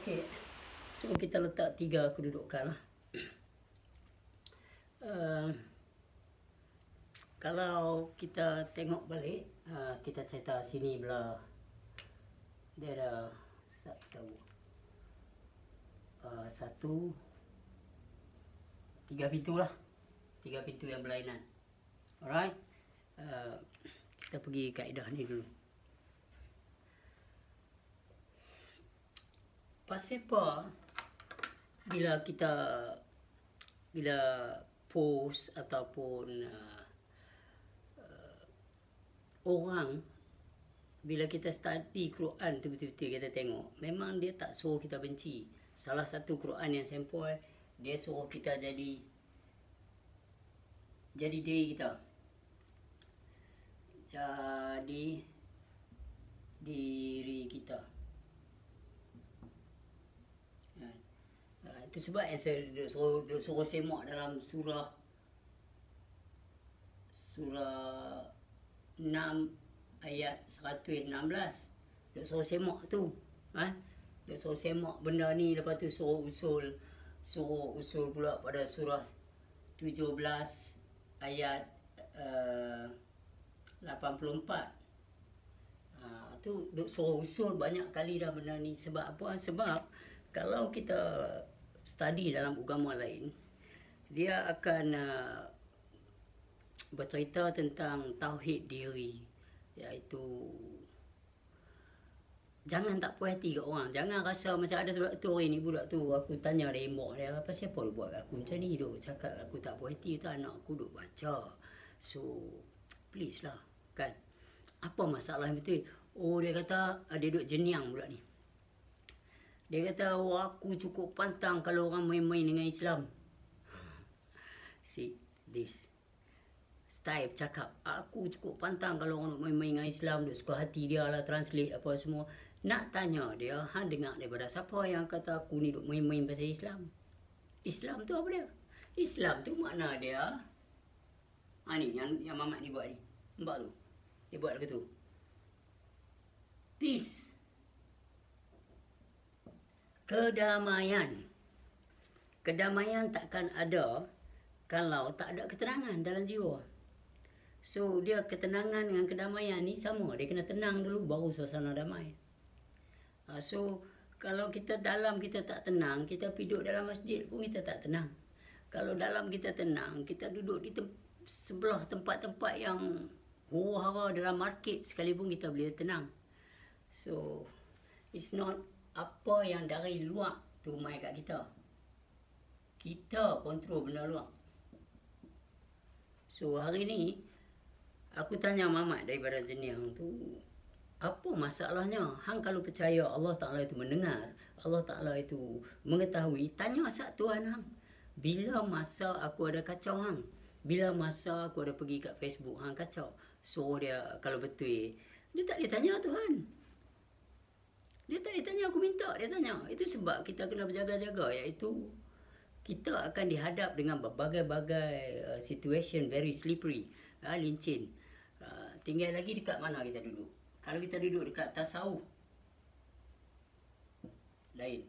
Okey, so kita letak 3 kedudukan lah. Kalau kita tengok balik, kita cerita sini belah dia ada saya tahu 3 pintu lah, 3 pintu yang berlainan. Alright, kita pergi kaedah ni dulu. Pasal apa bila post ataupun orang bila kita study Quran tu betul-betul kita tengok, memang dia tak suruh kita benci. Salah satu Quran yang sampel, dia suruh kita jadi diri kita. Jadi diri kita. Itu sebab yang saya suruh semak dalam surah 6 ayat 116. Dia suruh semak tu. Dia suruh semak benda ni, lepas tu suruh usul pula pada surah 17 ayat 84. Tu duk suruh usul banyak kali dah benda ni. Sebab apa? Sebab kalau kita study dalam agama lain, dia akan bercerita tentang tauhid diri, iaitu jangan tak puas hati kat orang. Jangan rasa macam ada sebab tu hari ni budak tu aku tanya dia embok dia, apa siapa dia buat aku macam ni, duk cakap aku tak puas hati tu, anak aku duk baca. So please lah kan. Apa masalah yang betul? Oh, dia kata dia duk jeniang pula ni. Dia kata, oh, aku cukup pantang kalau orang main-main dengan Islam. See, this. Style cakap, aku cukup pantang kalau orang main-main dengan Islam. Dia suka hati dia lah, translate apa semua. Nak tanya dia, hang dengar daripada siapa yang kata aku ni duk main-main pasal Islam? Islam tu apa dia? Islam tu makna dia, ni yang Mamat ni buat ni. Nampak tu? Dia buat ke tu? Peace. Kedamaian. Kedamaian takkan ada kalau tak ada ketenangan dalam jiwa. So dia ketenangan dengan kedamaian ni sama. Dia kena tenang dulu baru suasana damai. So kalau kita tak tenang, kita duduk dalam masjid pun kita tak tenang. Kalau dalam kita tenang, kita duduk di sebelah tempat-tempat yang huru-hara dalam market sekalipun kita boleh tenang. So it's not apa yang dari luar tu mai kat kita. Kita kontrol benda luar. So hari ni aku tanya Mamat daripada Jeniang tu, apa masalahnya? Hang kalau percaya Allah Ta'ala itu mendengar, Allah Ta'ala itu mengetahui, tanya asal Tuhan hang. Bila masa aku ada kacau hang? Bila masa aku ada pergi kat Facebook hang kacau? So dia kalau betul, dia tak ditanya Tuhan. Dia tak ditanya, aku minta dia tanya. Itu sebab kita kena berjaga-jaga, iaitu kita akan dihadap dengan berbagai-bagai situation very slippery, lincin. Tinggal lagi dekat mana kita duduk. Kalau kita duduk dekat tasawuf, lain.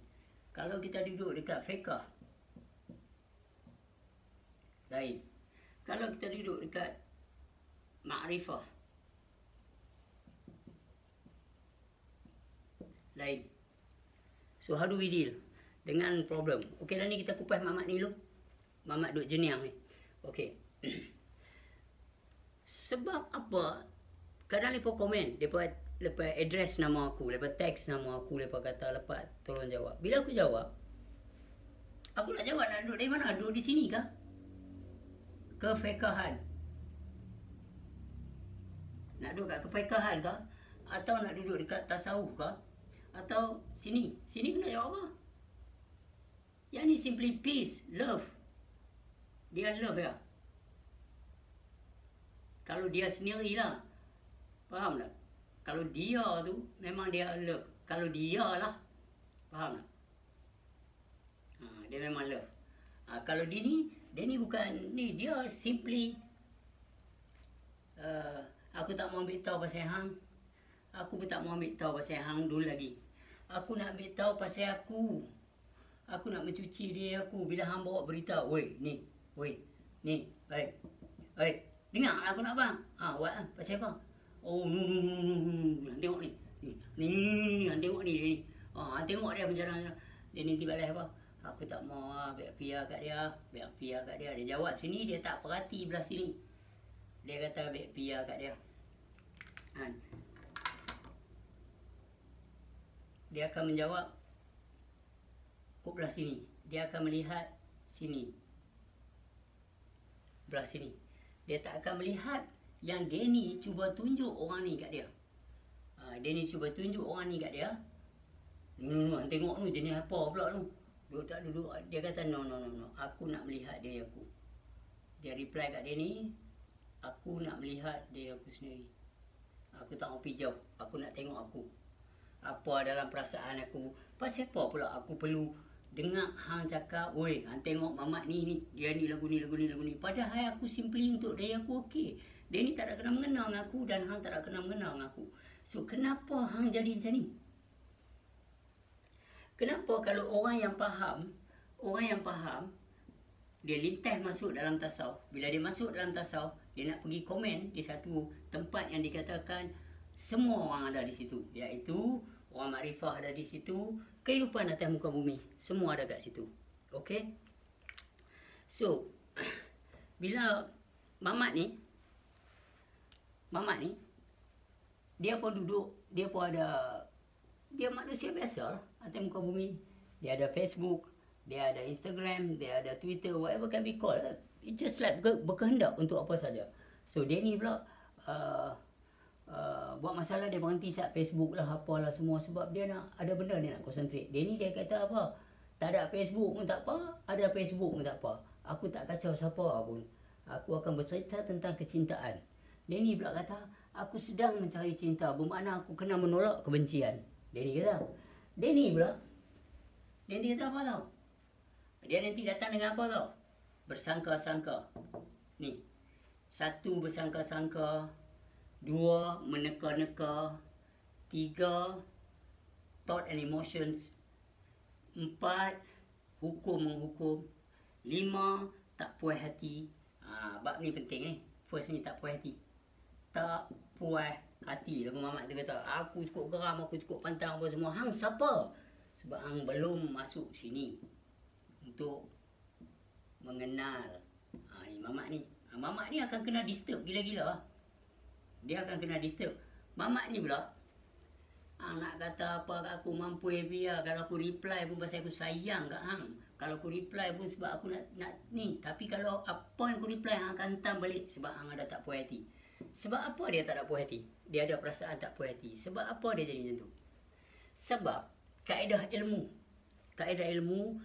Kalau kita duduk dekat fiqh, lain. Kalau kita duduk dekat ma'rifah, lain. So how do we deal dengan problem? Okey dah ni kita kupas Mamat ni dulu. Mamat duk Jeniang ni. Okey. Sebab apa? Kadang lepas komen, lepas address nama aku, lepas teks nama aku, lepas kata lepas tolong jawab. Bila aku jawab, aku nak jawab nak duduk dari mana? Duduk di sini kah? Kefekahan. Nak duduk kat kefekahan kah? Atau nak duduk dekat tasawuf kah? Atau sini kena jawab apa? Yang ni simply peace, love. Dia love ya. Kalau dia sendirilah, faham tak? Kalau dia tu memang dia love. Kalau dia lah, faham tak? Dia memang love. Kalau dia ni bukan ni, dia simply aku tak mau ambil tahu pasal hang. Aku pun tak mau ambil tahu pasal hang dulu lagi. Aku nak ambil tahu pasal aku. Aku nak mencuci diri aku. Bila hang bawa berita, woi, ni, ni, dengar aku nak bang. Buat lah, pasal apa? Oh, hang tengok ni. Ni, hang tengok ni, ni. Hang tengok dia macam mana. Dia nanti balik apa? Aku tak mau biar pia kat dia. Dia jawab sini, dia tak perhati belah sini. Dia kata biar pia kat dia. Dia akan menjawab kok belah sini. Dia akan melihat sini. Belah sini. Dia tak akan melihat yang Danny cuba tunjuk orang ni kat dia. Danny cuba tunjuk orang ni kat dia. Hang tengok tu jenis apa pula tu. Duduk tak duduk. Dia kata no. Aku nak melihat diri aku. Dia reply kat Danny. Aku nak melihat diri aku sendiri. Aku tak mau pergi jauh. Aku nak tengok aku. Apa dalam perasaan aku. Pasal apa pula aku perlu dengar hang cakap, oi, hang tengok mamat ni, dia ni lagu ni. Padahal aku simply untuk diri aku okey. Dia ni tak ada kena mengenal dengan aku dan hang tak ada kena mengenal dengan aku. So, kenapa hang jadi macam ni? Kenapa kalau orang yang faham, dia lintas masuk dalam tasawuf. Bila dia masuk dalam tasawuf, dia nak pergi komen di satu tempat yang dikatakan semua orang ada di situ. Iaitu orang makrifah ada di situ, kehidupan atas muka bumi, semua ada kat situ. Okey? So, bila mamat ni, dia pun duduk, dia pun ada, dia manusia biasa atas muka bumi. Dia ada Facebook, dia ada Instagram, dia ada Twitter, whatever can be called. It just like berkehendak untuk apa saja. So, dia ni pula buat masalah, dia berhenti saat Facebook lah, apalah semua. Sebab dia nak, ada benda dia nak concentrate. Dia ni dia kata apa? Tak ada Facebook pun tak apa, ada Facebook pun tak apa. Aku tak kacau siapa pun. Aku akan bercerita tentang kecintaan. Dia ni pula kata, aku sedang mencari cinta, bermakna aku kena menolak kebencian. Dia ni kata. Dia ni pula, dia ni kata apa tau? Dia nanti datang dengan apa tau? Bersangka-sangka. Ni. 1, bersangka-sangka. 2, meneka-neka. 3, thought and emotions. 4, hukum-menghukum. 5, tak puas hati. Bab ni penting ni. First ni tak puas hati. Tak puas hati. Lagu mamat tu kata, aku cukup geram, aku cukup pantang apa semua. Hang siapa? Sebab hang belum masuk sini untuk mengenal. Ni mamat ni. Mamat ni akan kena disturb gila-gila. Dia akan kena disturb. Mamat ni pula, nak kata apa kat aku, mampu biar. Kalau aku reply pun pasal aku sayang kat hang. Kalau aku reply pun sebab aku nak ni. Tapi kalau apa yang aku reply, hang akan hantam balik sebab hang ada tak puas hati. Sebab apa dia tak ada puas hati? Dia ada perasaan tak puas hati. Sebab apa dia jadi macam tu? Sebab kaedah ilmu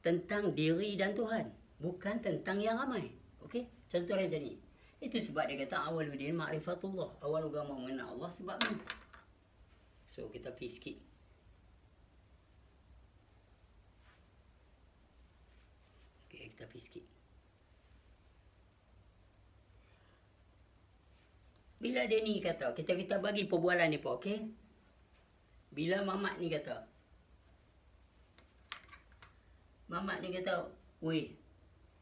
tentang diri dan Tuhan, bukan tentang yang ramai. Okey? Contoh dia macam ni. Itu sebab dia kata awaludin ma'rifatullah. Awal agama mengenal Allah sebab ni. So kita pergi sikit. Okey, kita pergi sikit. Bila dia ni kata, kita bagi perbualan ni pun, okey? Bila mamat ni kata, weh,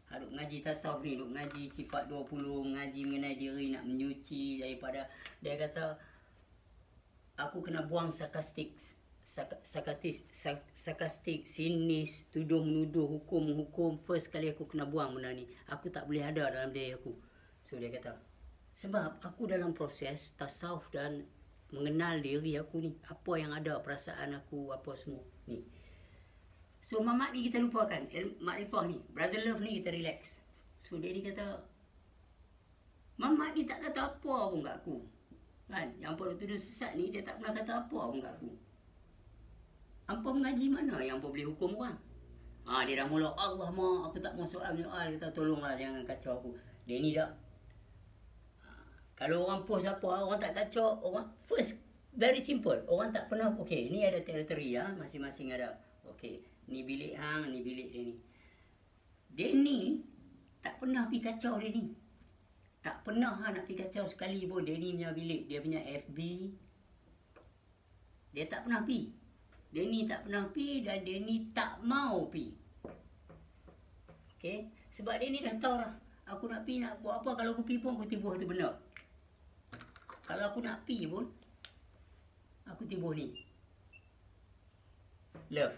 duk ngaji tasawuf ni, duk ngaji sifat 20, ngaji mengenai diri, nak menyuci daripada, dia kata, aku kena buang sarkastik, sinis, tuduh-menuduh, hukum. First kali aku kena buang benda ni. Aku tak boleh ada dalam diri aku. So dia kata, sebab aku dalam proses tasawuf dan mengenal diri aku ni, apa yang ada, perasaan aku, apa semua ni. So mamat ni kita lupakan, makrifah ni, brother love ni kita relax. So dia ni kata, mamat ni tak kata apa pun kat aku. Kan? Yang apa tuduh sesat ni, dia tak pernah kata apa pun kat aku. Hampa mengaji mana yang hampa boleh hukum orang? Dia dah mula, Allah ma, aku tak mau soal menyoal. Dia kata, tolonglah jangan kacau aku. Dia ni dah, kalau orang post apa, orang tak kacau, orang, first, very simple. Orang tak pernah, okay, ni ada teritori ya, masing-masing ada. Okay, ni bilik hang, ni bilik dia ni. Dia ni, tak pernah pergi kacau dia ni. Tak pernah nak pergi kacau sekali pun. Dia ni punya bilik, dia punya FB. Dia tak pernah pergi. Danny tak pernah pi dan Danny tak mau pi. Okey, sebab Danny dah tahu dah. Aku nak pi nak buat apa, kalau aku pi pun aku tibuh tu benda. Kalau aku nak pi pun aku tibuh ni. Love.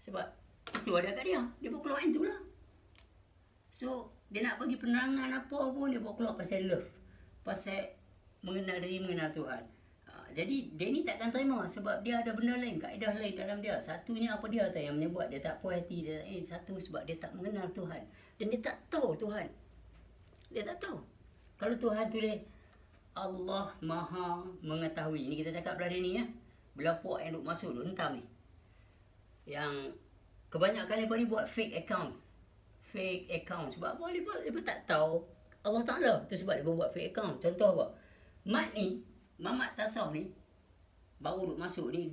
Sebab itu ada kat dia. Dia bawa keluar itu lah. So, dia nak bagi penerangan apa pun, dia bawa keluar pasal love. Pasal mengenal diri, mengenal Tuhan. Jadi, dia ni takkan terima sebab dia ada benda lain, kaedah lain dalam dia. Satunya apa dia tahu yang menyebut dia tak puas hati. Satu sebab dia tak mengenal Tuhan. Dan dia tak tahu Tuhan. Dia tak tahu. Kalau Tuhan tulis, Allah Maha mengetahui. Ini kita cakap belah dia ni ya. Belah puak yang duk masuk, duk hentam ni. Yang kebanyakan mereka ni buat fake account. Fake account. Sebab apa? Mereka tak tahu Allah Ta'ala. Itu sebab mereka buat fake account. Contoh apa? Mat ni, Mamat Tasawuf ni, baru duk masuk ni,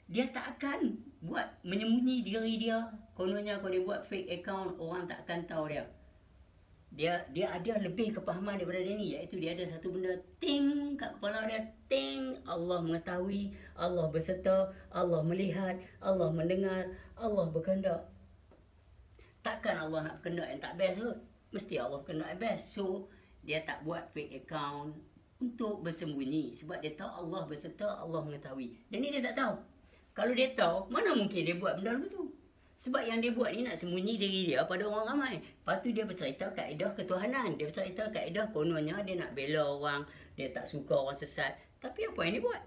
dia tak akan buat menyembunyi diri dia. Kononnya kalau dia buat fake account, orang tak akan tahu dia. Dia ada lebih kepahaman daripada dia ni, iaitu dia ada satu benda ting kat kepala dia, ting, Allah mengetahui, Allah berserta, Allah melihat, Allah mendengar, Allah berkehendak. Takkan Allah nak berkehendak yang tak best kot. Mesti Allah berkehendak yang best. So dia tak buat fake account untuk bersembunyi sebab dia tahu Allah berserta, Allah mengetahui. Dan ni dia tak tahu. Kalau dia tahu, mana mungkin dia buat benda begitu? Sebab yang dia buat ni nak sembunyi diri dia pada orang ramai. Lepas tu dia bercerita kaedah ketuhanan. Dia bercerita kaedah kononnya dia nak bela orang. Dia tak suka orang sesat. Tapi apa yang dia buat?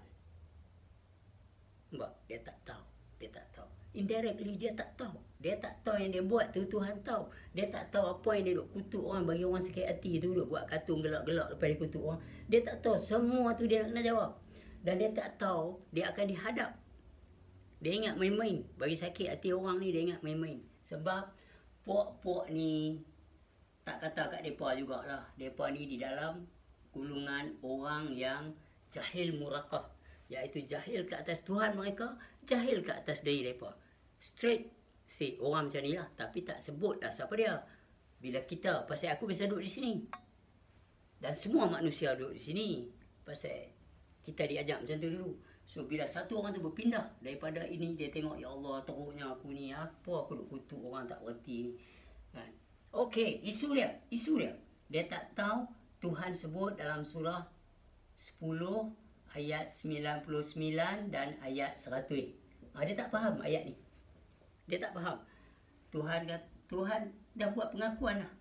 Sebab dia tak tahu. Dia tak tahu. Indirectly dia tak tahu. Dia tak tahu yang dia buat tu Tuhan tahu. Dia tak tahu apa yang dia duk kutuk orang, bagi orang sakit hati tu, duk buat kartun gelak-gelak lepas dia kutuk orang. Dia tak tahu. Semua tu dia nak kena jawab. Dan dia tak tahu dia akan dihadap. Dia ingat main-main. Bagi sakit hati orang ni, dia ingat main-main. Sebab puak-puak ni tak kata kat mereka jugalah. Mereka ni di dalam gulungan orang yang jahil murakah. Iaitu jahil ke atas Tuhan mereka, jahil ke atas diri mereka. Straight say orang macam ni lah. Tapi tak sebut dah siapa dia. Bila kita, pasal aku biasa duduk di sini. Dan semua manusia duduk di sini. Pasal kita diajak macam tu dulu. So, bila satu orang tu berpindah daripada ini, dia tengok, ya Allah, teruknya aku ni. Apa aku duk kutuk orang tak berhenti ni. Kan? Okey, isu dia. Dia tak tahu Tuhan sebut dalam surah 10, ayat 99 dan ayat 100. Dia tak faham ayat ni. Dia tak faham. Tuhan dah buat pengakuan lah.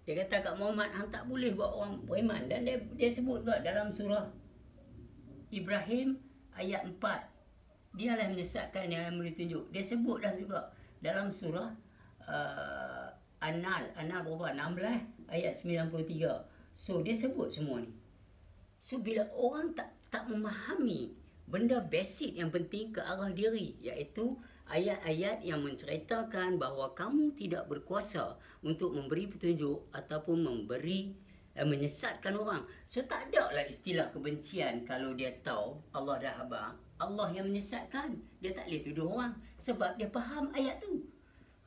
Dia kata kat Muhammad, hang tak boleh buat orang beriman. Dan dia sebut juga dalam surah Ibrahim ayat 4. Dialah menyesatkan yang memberi tunjuk. Dia sebut dah juga dalam surah An-Nahl berapa? 16 ayat 93. So dia sebut semua ni. So bila orang tak memahami benda basic yang penting ke arah diri, iaitu ayat-ayat yang menceritakan bahawa kamu tidak berkuasa untuk memberi petunjuk ataupun menyesatkan orang. So tak ada lah istilah kebencian kalau dia tahu Allah dah habar. Allah yang menyesatkan. Dia tak boleh tuduh orang sebab dia faham ayat tu.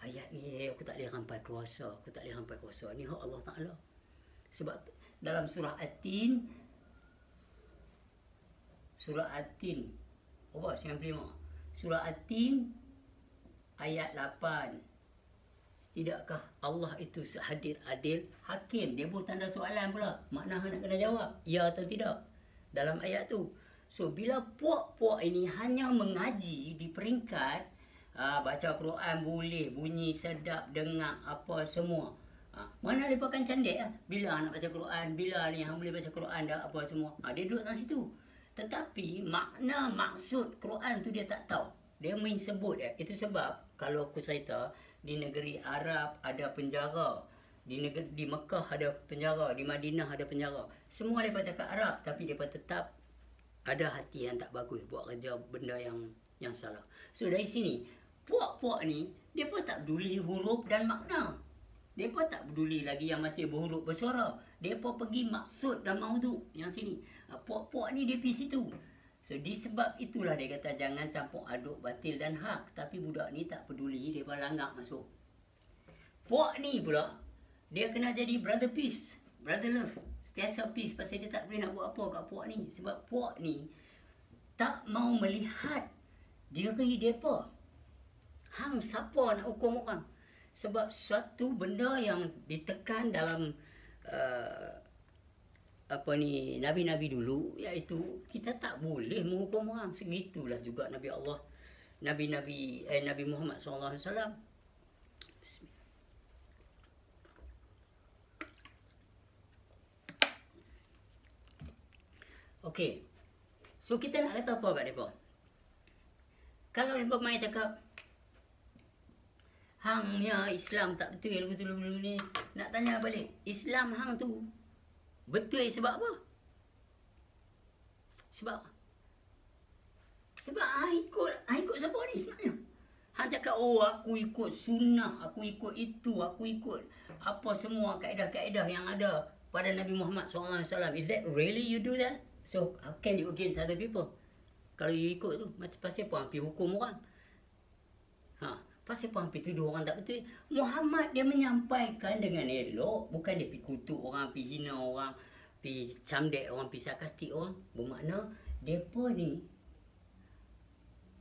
Ayat ni aku tak boleh rampai kuasa. Aku tak boleh rampai kuasa. Ni hak Allah Ta'ala. Sebab dalam surah At-Tin, apa? 95. Surah At-Tin ayat 8. Tidakkah Allah itu seadil-adil hakim? Dia pun tanda soalan pula. Makna nak kena jawab, ya atau tidak dalam ayat tu. So bila puak-puak ini hanya mengaji di peringkat baca Quran boleh, bunyi sedap, dengar apa semua. Mana mereka akan candek lah. Bila nak baca Quran, bila ni hang boleh baca Quran dah apa semua. Dia duduk dalam situ. Tetapi makna maksud Quran tu dia tak tahu. Dia main sebut. Itu sebab kalau aku cerita, di negeri Arab ada penjara. Di Mekah ada penjara. Di Madinah ada penjara. Semua mereka cakap Arab. Tapi mereka tetap ada hati yang tak bagus. Buat kerja benda yang salah. So dari sini, puak-puak ni, mereka tak peduli huruf dan makna. Mereka tak peduli lagi yang masih berhuruf bersuara. Mereka pergi maksud dan maudhu yang sini. Puak-puak ni dia pergi situ. So disebab itulah dia kata jangan campur aduk batil dan hak. Tapi budak ni tak peduli, dia langgar masuk. Puak ni pula, dia kena jadi brother peace. Brother Love, sentiasa peace pasal dia tak boleh nak buat apa kat puak ni. Sebab puak ni tak mau melihat diri mereka. Hang siapa nak hukum orang? Sebab suatu benda yang ditekan dalam Nabi-Nabi dulu, iaitu kita tak boleh menghukum orang. Segitulah juga Nabi Allah, Nabi Muhammad SAW. Okey. So kita nak kata apa kat mereka? Kalau mereka main cakap hangnya Islam tak betul betul ni, nak tanya balik, Islam hang tu betul sebab apa? Sebab ikut siapa ni sebenarnya? Hang cakap, oh aku ikut sunnah, aku ikut itu, aku ikut apa semua kaedah-kaedah yang ada pada Nabi Muhammad SAW. Is that really you do that? So how can you against other people? Kalau you ikut tu, macam pasal apa hampir hukum orang? Pasal apa hampir tuduh orang tak betul? Muhammad dia menyampaikan dengan elok, bukan dia pergi kutuk orang, pergi hina orang, pergi camdek orang, pergi sarkastik orang. Bermakna mereka ni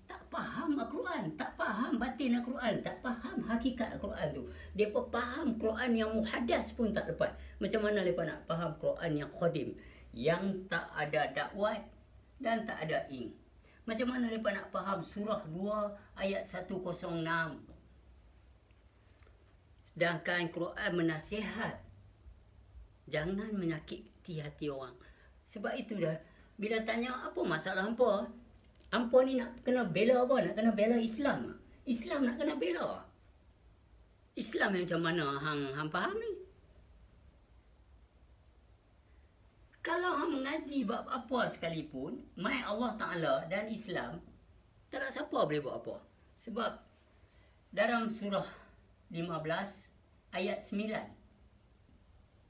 tak faham Al-Quran, tak faham batin Al-Quran, tak faham hakikat Al-Quran tu. Mereka faham Quran yang muhaddas pun tak tepat. Macam mana mereka nak faham Quran yang khadim, yang tak ada dakwat dan tak ada ing? Macam mana mereka nak faham surah 2 ayat 106? Sedangkan Quran menasihat jangan menyakiti hati orang. Sebab itu dah, bila tanya apa masalah hampa, hampa ni nak kena bela apa? Nak kena bela Islam? Islam nak kena bela? Islam yang macam mana hang faham ni? Kalau hang mengaji bab apa sekalipun, mai Allah Ta'ala dan Islam, tak ada siapa boleh buat apa. Sebab dalam surah 15 ayat 9.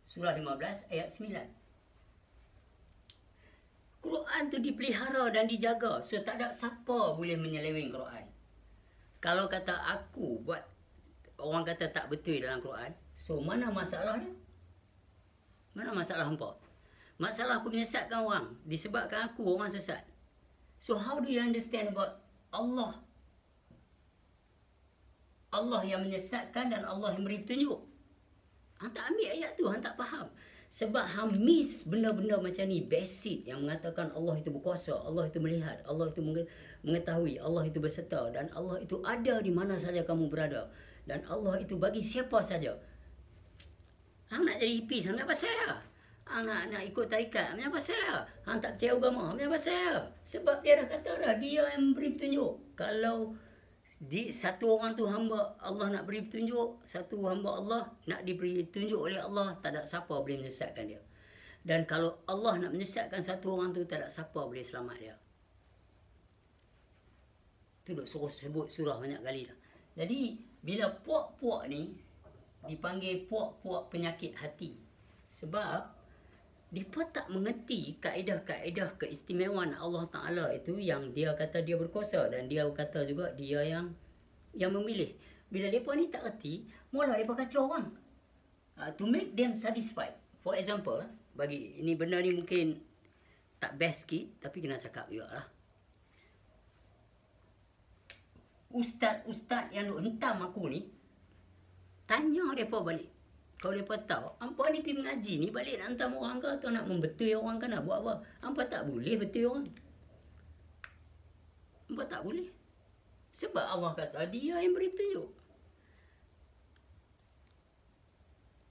Surah 15 ayat 9. Quran tu dipelihara dan dijaga. So tak ada siapa boleh menyeleweng Quran. Kalau kata aku buat, orang kata tak betul dalam Quran, so mana masalah dia? Mana masalah hampa? Masalah aku menyesatkan orang, disebabkan aku orang sesat. So how do you understand about Allah? Allah yang menyesatkan dan Allah yang memberi petunjuk. Hang tak ambil ayat tu, hang tak faham. Sebab hang miss benda-benda macam ni, basic, yang mengatakan Allah itu berkuasa, Allah itu melihat, Allah itu mengetahui, Allah itu berserta, dan Allah itu ada di mana saja kamu berada, dan Allah itu bagi siapa saja. Hang nak jadi hipis, hang apa saya? Hang nak ikut tarikat, apa saya? Hang tak percaya agama, apa saya? Sebab dia dah kata dah, dia yang beri petunjuk. Kalau satu orang tu hamba Allah nak beri petunjuk, satu hamba Allah nak diberi petunjuk oleh Allah, tak ada siapa boleh menyesatkan dia. Dan kalau Allah nak menyesatkan satu orang tu, tak ada siapa boleh selamat dia. Tu duk suruh sebut surah banyak kali dah. Jadi bila puak-puak ni dipanggil puak-puak penyakit hati, sebab mereka tak mengerti kaedah-kaedah keistimewaan Allah Ta'ala itu, yang dia kata dia berkuasa, dan dia kata juga dia yang memilih. Bila mereka ni tak erti, mula mereka kacau orang. To make them satisfied. For example, bagi ini benda ni mungkin tak best sikit, tapi kena cakap juga lah. Ustaz-ustaz yang duk hentam aku ni, tanya mereka balik. Kalau mereka tahu, hampa ni pergi mengaji ni balik nak hantam orang ke, atau nak membetui orang ke, nak buat apa? Hampa tak boleh betui orang. Hampa tak boleh. Sebab Allah kata dia yang beri petunjuk.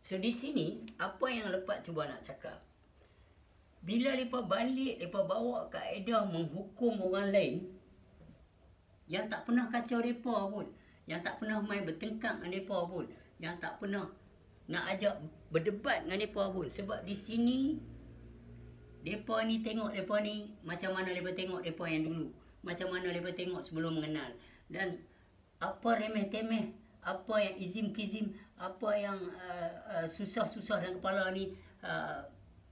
So di sini, apa yang lepas cuba nak cakap, bila mereka balik, mereka bawa kaedah menghukum orang lain, yang tak pernah kacau mereka pun, yang tak pernah main bertengkar dengan mereka pun, yang tak pernah nak ajak berdebat dengan mereka pun. Sebab di sini mereka ni tengok mereka ni macam mana mereka tengok mereka yang dulu, macam mana mereka tengok sebelum mengenal. Dan apa remeh-temeh, apa yang izim-kizim, apa yang susah-susah dalam kepala ni,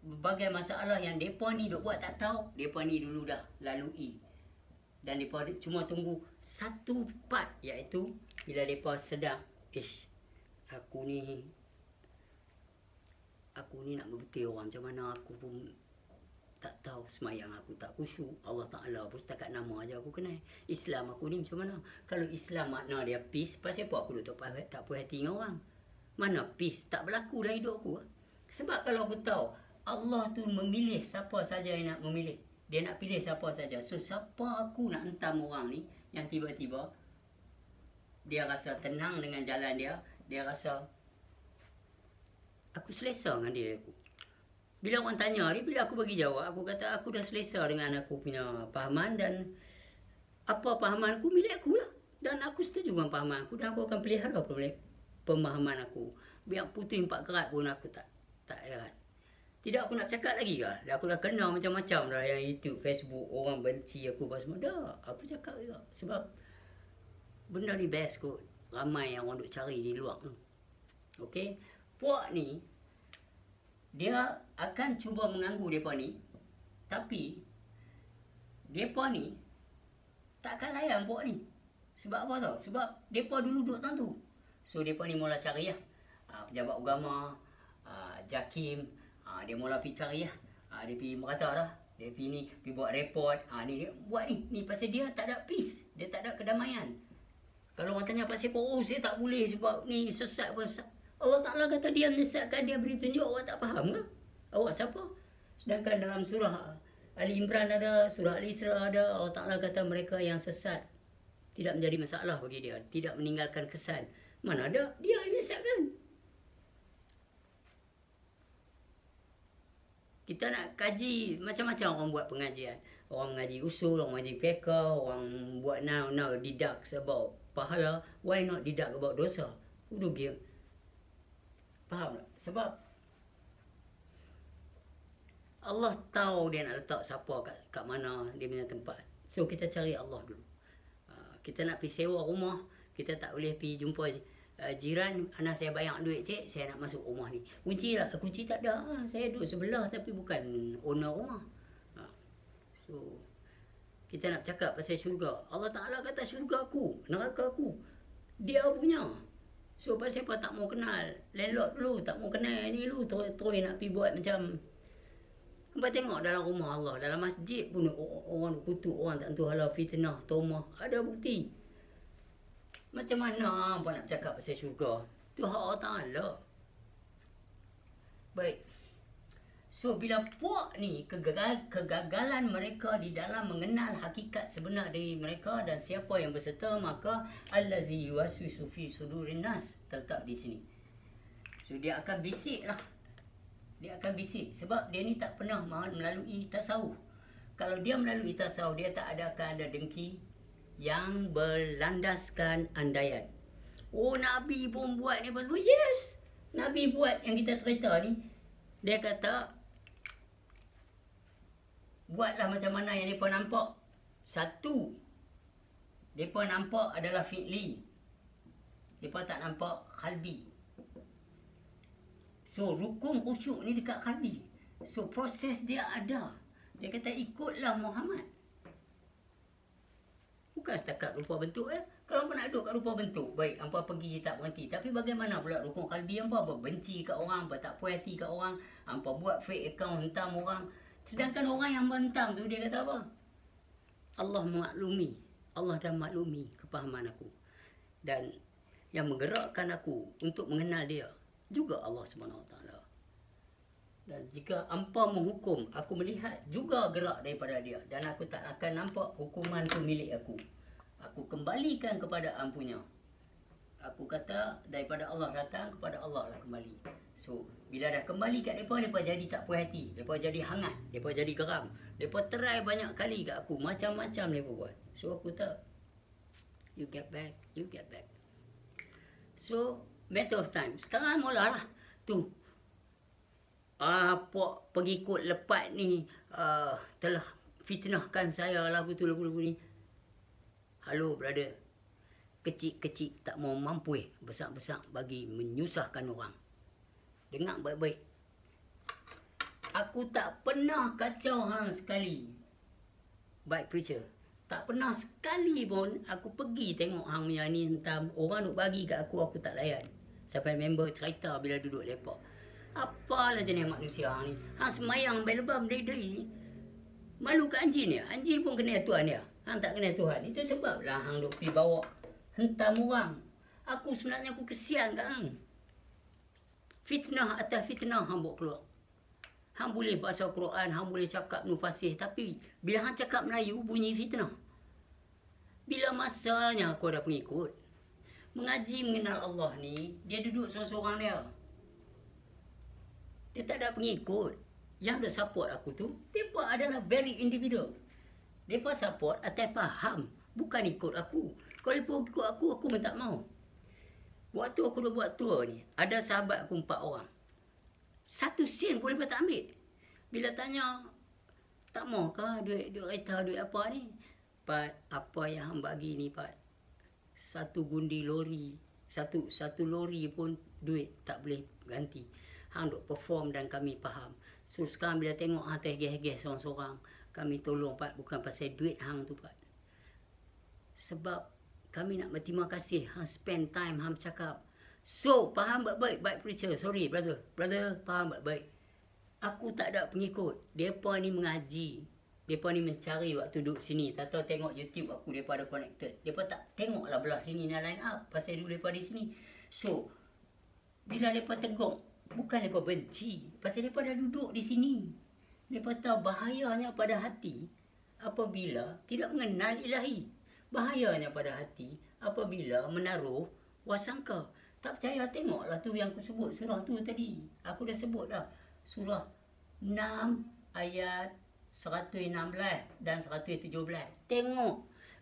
berbagai masalah yang mereka ni duk buat tak tahu, mereka ni dulu dah lalui. Dan mereka cuma tunggu satu part, iaitu bila mereka sedang, aku ni Aku ni nak berbetul orang macam mana aku pun tak tahu. Semayang aku tak khusyuk. Allah Ta'ala pun setakat nama aja aku kenal. Islam aku ni macam mana? Kalau Islam makna dia peace, pasal apa aku tak puas hati dengan orang? Mana peace tak berlaku dalam hidup aku? Sebab kalau aku tahu Allah tu memilih siapa saja yang nak memilih. Dia nak pilih siapa saja. So siapa aku nak hentam orang ni yang tiba-tiba dia rasa tenang dengan jalan dia, dia rasa aku selesa dengan dia aku. Bila orang tanya ni, bila aku bagi jawab, aku kata aku dah selesa dengan aku punya pahaman dan apa pahaman aku milik aku lah. Dan aku setuju dengan pahaman aku dan aku akan pelihara pemahaman aku. Biar putus 4 kerat pun aku tak heran. Tidak aku nak cakap lagi ke? Aku dah kena macam-macam dah yang YouTube, Facebook, orang benci aku apa semua. Dah, aku cakap juga. Sebab benda ni best kot. Ramai yang orang duk cari di luar tu. Okey? Puak ni, dia akan cuba mengganggu mereka ni. Tapi, mereka ni takkan layan puak ni. Sebab apa tau? Sebab mereka dulu duduk tentu. So, mereka ni mula cari lah. Pejabat agama, JAKIM, dia mula pergi cari lah. Dia pergi merata dah. Dia pergi ni, pergi buat report. Ni dia buat ni. Ni pasal dia tak ada peace. Dia tak ada kedamaian. Kalau orang tanya pasal apa, saya tak boleh sebab ni sesat pun sesat. Allah Ta'ala kata dia menyesatkan, dia beri tunjuk, awak tak faham ke? Awak siapa? Sedangkan dalam surah Ali Imran ada, surah Al-Isra ada, Allah Ta'ala kata mereka yang sesat tidak menjadi masalah bagi dia, tidak meninggalkan kesan. Mana ada? Dia yang menyesatkan. Kita nak kaji macam-macam orang buat pengajian. Orang mengaji usul, orang mengaji fiqh, orang buat now deduct about pahala. Why not deduct about dosa? Who do give? Faham tak? Sebab Allah tahu dia nak letak siapa kat mana dia punya tempat. So kita cari Allah dulu. Kita nak pergi sewa rumah, kita tak boleh pergi jumpa jiran. Anak saya bayar duit, cik, saya nak masuk rumah ni. Kunci lah. Kunci tak ada. Saya duduk sebelah tapi bukan owner rumah. So kita nak cakap pasal syurga. Allah Ta'ala kata syurga aku, neraka aku, dia punya. So pasal siapa tak mau kenal landlord dulu, tak mau kenal ni dulu, terus nak pergi buat macam. Hampa tengok dalam rumah Allah, dalam masjid pun orang kutuk, orang tak tentu halal, fitnah, tomah, ada bukti. Macam mana hampa nak cakap pasal syurga? Itu hak Allah Ta'ala. Baik. So bila puak ni, kegagalan mereka di dalam mengenal hakikat sebenar dari mereka dan siapa yang berserta, maka allazi yuwaswisu fi sudurin nas terletak di sini. So dia akan bisik lah. Dia akan bisik sebab dia ni tak pernah melalui tasawuf. Kalau dia melalui tasawuf, dia tak akan ada dengki yang berlandaskan andaian. Oh, Nabi pun buat ni apa semua. Yes, Nabi buat yang kita cerita ni. Dia kata buatlah macam mana yang mereka nampak. Satu, mereka nampak adalah fi'li. Mereka tak nampak qalbi. So, rukun khusyuk ni dekat qalbi. So, proses dia ada. Dia kata ikutlah Muhammad. Bukan setakat rupa bentuk. Kalau hampa nak duduk kat rupa bentuk, baik, hampa pergi je tak berhenti. Tapi bagaimana pula rukun qalbi hampa? Benci kat orang, hampa tak puas hati kat orang, hampa buat fake account, hentam orang. Sedangkan orang yang mentang tu dia kata apa? Allah maklumi. Allah dah maklumi kepahaman aku. Dan yang menggerakkan aku untuk mengenal dia juga Allah SWT. Dan jika hampa menghukum, aku melihat juga gerak daripada dia. Dan aku tak akan nampak hukuman tu milik aku. Aku kembalikan kepada ampunya. Aku kata daripada Allah datang, kepada Allah lah kembali. So, bila dah kembali kat mereka jadi tak puas hati. Mereka jadi hangat. Mereka jadi geram. Mereka try banyak kali kat aku. Macam-macam mereka buat. So, aku tak. You get back. You get back. So, matter of time. Sekarang mulalah. Tu. Pengikut lepat ni telah fitnahkan saya lagu ni. Halo, brother. Kecil-kecil tak mau mampu besar-besar bagi menyusahkan orang. Dengar baik-baik. Aku tak pernah kacau hang sekali. Baik preacher. Tak pernah sekali pun aku pergi tengok hang punya ni hentam. Orang duk bagi kat aku tak layan. Sampai member cerita bila duduk lepak. Apalah jenis manusia hang ni. Hang semayang sampai lebam dari. Malu kat anjing ni. Anjing pun kena Tuhan dia. Hang tak kena Tuhan. Itu sebablah hang duk pergi bawa hentam orang. Aku sebenarnya aku kesian kat hang. Fitnah atas fitnah hang bawa keluar. Hang boleh baca Quran, hang boleh cakap nu fasih, tapi bila hang cakap Melayu bunyi fitnah. Bila masanya aku ada pengikut, mengaji mengenal Allah ni, dia duduk seorang-seorang dia. Dia tak ada pengikut. Yang dia support aku tu, mereka adalah very individual. Mereka support atas faham, bukan ikut aku. Kalau mereka ikut aku pun tak mau. Waktu aku dah buat tour ni, ada sahabat aku 4 orang. Satu sen pun mereka tak ambil. Bila tanya, tak mau kah duit kereta, duit apa ni? Pat, apa yang hang bagi ni, Pat? Satu gundi lori, satu lori pun duit tak boleh ganti. Hang duk perform dan kami faham. So sekarang bila tengok hang tergeh-geh seorang-seorang, kami tolong, Pat, bukan pasal duit hang tu, Pat. Sebab kami nak berterima kasih hang spend time hang cakap. So, faham baik-baik, baik preacher. Sorry, brother, faham baik-baik. Aku tak ada pengikut. Mereka ni mengaji. Mereka ni mencari waktu duduk sini. Tak tahu tengok YouTube aku, mereka ada connected. Mereka tak tengoklah belah sini ni line up. Pasal dulu mereka di sini. So, bila mereka tegur, bukan mereka benci. Pasal mereka dah duduk di sini. Mereka tahu bahayanya pada hati apabila tidak mengenal ilahi. Bahayanya pada hati apabila menaruh wasangka. Tak percaya, tengoklah tu yang aku sebut surah tu tadi. Aku dah sebut dah. Surah 6 ayat 116 dan 117. Tengok.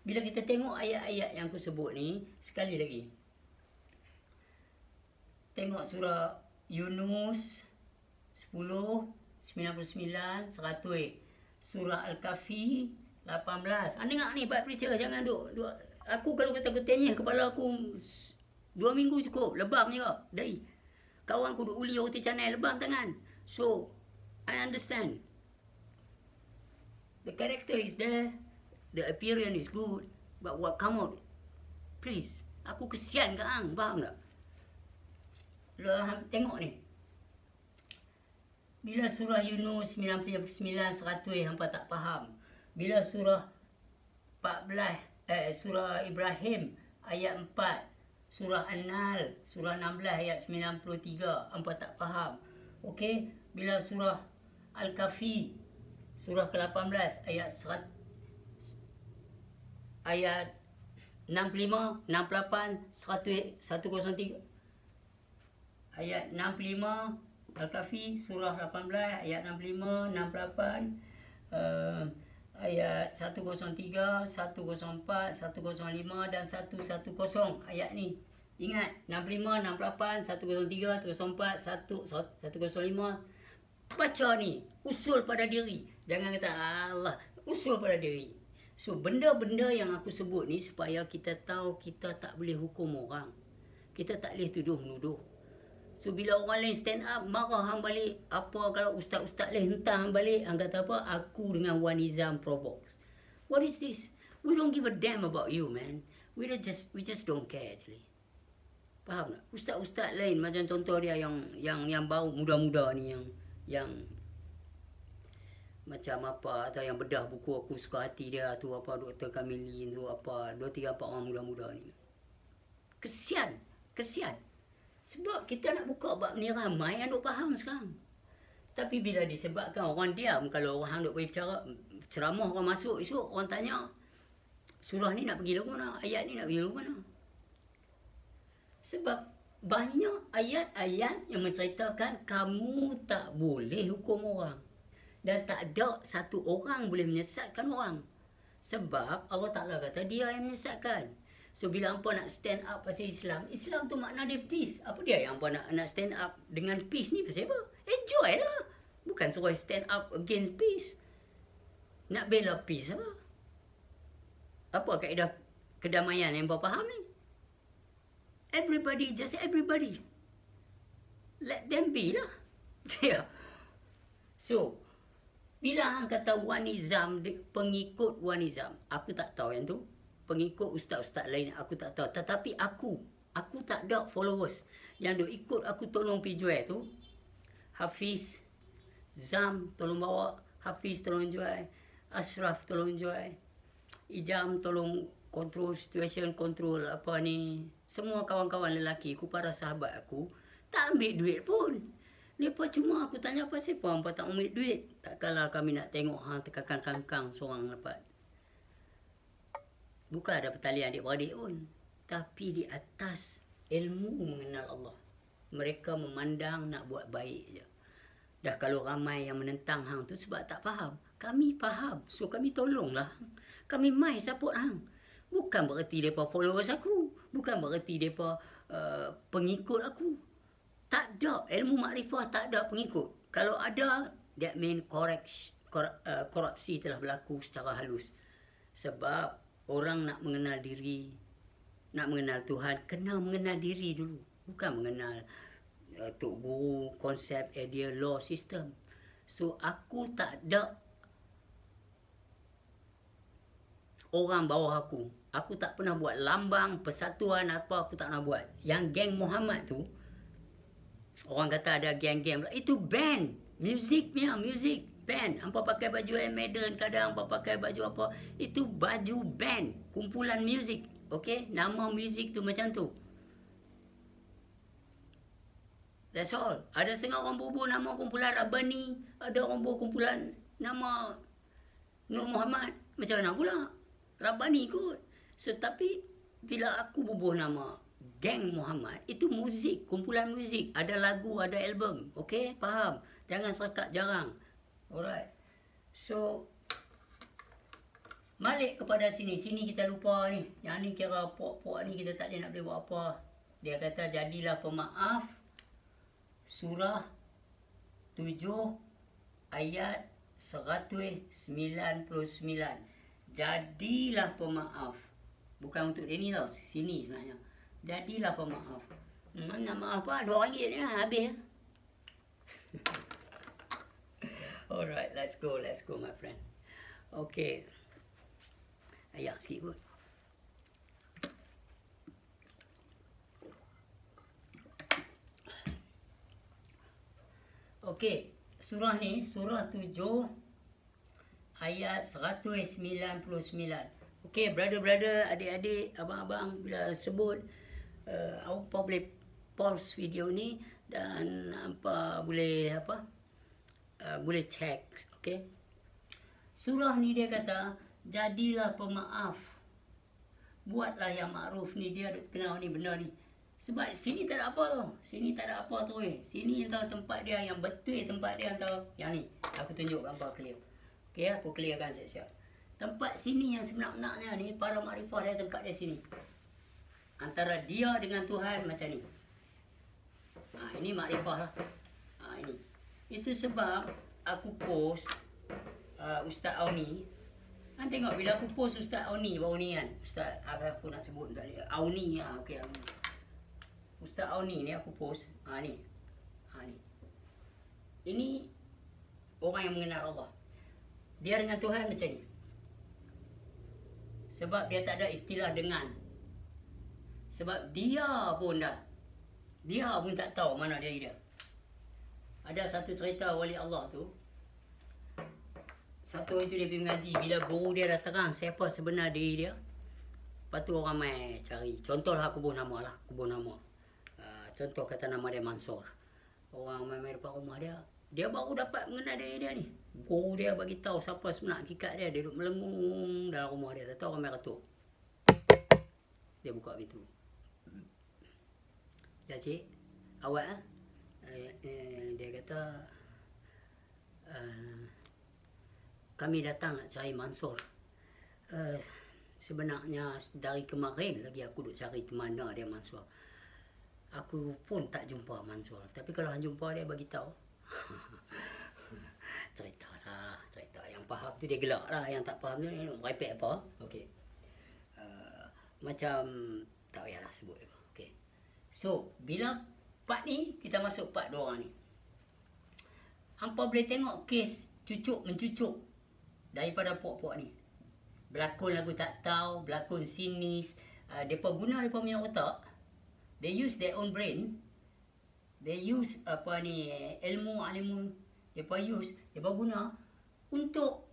Bila kita tengok ayat-ayat yang aku sebut ni, sekali lagi. Tengok surah Yunus 10, 99, 100. Surah Al-Kahfi 18. Dengar ni, Pak Preacher, jangan duk. Aku kalau kata aku tenyeh kepala aku 2 minggu cukup. Lebam je kak. Dari. Kawan aku duk uli roti canai, lebam tangan. So, I understand. The character is there. The appearance is good. But what come out? Please. Aku kesian kat hang. Faham tak? Tengok ni. Bila surah Yunus 99, 100 hampa tak faham. Bila surah 14, surah Ibrahim ayat 4, surah An-Nahl, surah 16 ayat 93, hampa tak faham. Okey, bila surah Al-Kahfi, surah ke-18 ayat 65, 68, 103. Ayat 65 Al-Kahfi, surah 18 ayat 65, 68, ayat 103, 104, 105 dan 110 ayat ni. Ingat, 65, 68, 103, 104, 105. Baca ni, usul pada diri. Jangan kata Allah, usul pada diri. So, benda-benda yang aku sebut ni supaya kita tahu kita tak boleh hukum orang. Kita tak boleh tuduh-menuduh. So, bila orang lain stand up, marah hang balik. Apa kalau ustaz-ustaz lain hentar hang balik, hang kata apa? Aku dengan Wan Nizam provokes. What is this? We don't give a damn about you, man. We just don't care actually. Faham tak? Ustaz-ustaz lain macam contoh dia yang baru muda-muda ni yang macam apa, atau yang bedah buku Aku Suka Hati dia tu, apa Dr. Kamilin tu, apa 2-3-4 orang muda-muda ni. Kesian. Sebab kita nak buka bab ni ramai yang duk faham sekarang. Tapi bila disebabkan orang diam, kalau orang duk berbicara, ceramah orang masuk esok, orang tanya, surah ni nak pergi lagu mana? Ayat ni nak pergi lagu mana? Sebab banyak ayat-ayat yang menceritakan kamu tak boleh hukum orang. Dan tak ada satu orang boleh menyesatkan orang. Sebab Allah Ta'ala kata dia yang menyesatkan. So bila hampa nak stand up pasal Islam, Islam tu makna dia peace. Apa dia yang hampa nak stand up dengan peace ni pasal apa? Enjoy lah. Bukan suruh stand up against peace. Nak bela peace apa? Apa kaedah kedamaian yang hampa faham ni? Everybody, just everybody. Let them be lah. So, bila hang kata Wan Nizam, pengikut Wan Nizam, aku tak tahu yang tu. Pengikut ustaz-ustaz lain aku tak tahu. Tetapi aku tak ada followers. Yang duk ikut aku tolong pergi jual tu, Hafiz, Zam tolong bawa, Hafiz tolong jual, Ashraf tolong jual, Ijam tolong control situation, control apa ni. Semua kawan-kawan lelaki aku, para sahabat aku, tak ambil duit pun. Mereka cuma aku tanya apa siapa hampa tak ambil duit. Takkanlah kami nak tengok hang tekakan kangkang seorang dapat. Bukan ada pertalian adik-beradik pun. Tapi di atas ilmu mengenal Allah. Mereka memandang nak buat baik je. Dah kalau ramai yang menentang hang tu sebab tak faham. Kami faham. So kami tolonglah hang. Kami mai support hang. Bukan bererti mereka followers aku. Bukan bererti mereka pengikut aku. Tak ada. Ilmu makrifah tak ada pengikut. Kalau ada, that mean korupsi telah berlaku secara halus. Sebab orang nak mengenal diri, nak mengenal Tuhan, kena mengenal diri dulu. Bukan mengenal Tok Guru, konsep, idea, law, system. So, aku tak ada orang bawah aku. Aku tak pernah buat lambang, persatuan apa, aku tak pernah buat. Yang geng Muhammad tu, orang kata ada geng-geng, itu band. Musiknya, music band. Hampa pakai baju Iron Maiden kadang, hampa pakai baju apa. Itu baju band. Kumpulan muzik. Okay? Nama muzik tu macam tu. That's all. Ada setengah orang bubuh nama kumpulan Rabbani. Ada orang bubuh kumpulan nama Nur Muhammad. Macam mana pula? Rabbani kot. So, tapi bila aku bubuh nama Geng Muhammad, itu muzik, kumpulan muzik. Ada lagu, ada album. Okay? Faham? Jangan serekat jarang. Alright. So, balik kepada sini. Sini kita lupa ni. Yang ni kira puak-puak ni kita tak boleh nak boleh buat apa. Dia kata jadilah pemaaf. Surah 7 ayat 199. Jadilah pemaaf. Bukan untuk dia ni tau. Sini sebenarnya. Jadilah pemaaf. Mana maaf apa? RM2 ni habis. Alright, let's go my friend. Okay. Ayak sikit kot. Okay, surah ni, surah 7 ayat 199. Okay, brother-brother, adik-adik, abang-abang, bila sebut, apa boleh pause video ni dan apa boleh boleh check, okay? Surah ni dia kata, jadilah pemaaf. Buatlah yang makruf ni, dia duk kenal ni benda ni. Sebab sini tak ada apa tau. Sini tak ada apa tu Sini entah tempat dia yang betul, tempat dia entah yang ni. Aku tunjuk gambar clear. Okay, aku clearkan siap-siap. Tempat sini yang sebenar-benarnya ni, para makrifah dia tempat dia sini. Antara dia dengan Tuhan macam ni. Ini makrifah lah. Ini. Itu sebab aku post Ustaz Auni. Tengok bila aku post Ustaz Auni baru ni kan. Ustaz, aku nak sebut tak dia. Auni lah. Okay, Auni. Ustaz Auni ni aku post. Ni. Ni. Ini orang yang mengenal Allah. Dia dengan Tuhan macam ni. Sebab dia tak ada istilah dengan. Sebab dia pun tak tahu mana diri dia. Ada satu cerita wali Allah tu. Satu itu dia pergi mengaji. Bila guru dia dah terang siapa sebenar diri dia. Lepas tu orang mai cari. Contohlah kubur nama lah. Kubur nama. Contoh kata nama dia Mansur. Orang mai depan rumah dia. Dia baru dapat mengenal diri dia ni. Guru dia bagi tahu siapa sebenar hakikat dia. Dia duduk melengung dalam rumah dia. Tak tahu ramai ketuk. Dia buka pintu. Ya cik, awak dia kata kami datang nak cari Mansur. Sebenarnya dari kemarin lagi aku duk cari ke mana dia Mansur. Aku pun tak jumpa Mansur. Tapi kalau hang jumpa dia bagi tahu. Cerita yang faham tu dia gelak lah. Yang tak faham tu dia nak merepek apa. Okey. Macam tak payahlah sebut. Okey. So, bila part ni kita masuk part 2 orang ni. Hampa boleh tengok kes cucuk mencucuk daripada puak-puak ni. Berlakon lagu tak tahu, berlakon sinis. Mereka guna mereka punya otak. They use their own brain They use apa ni, ilmu alimun, depa use, depa guna untuk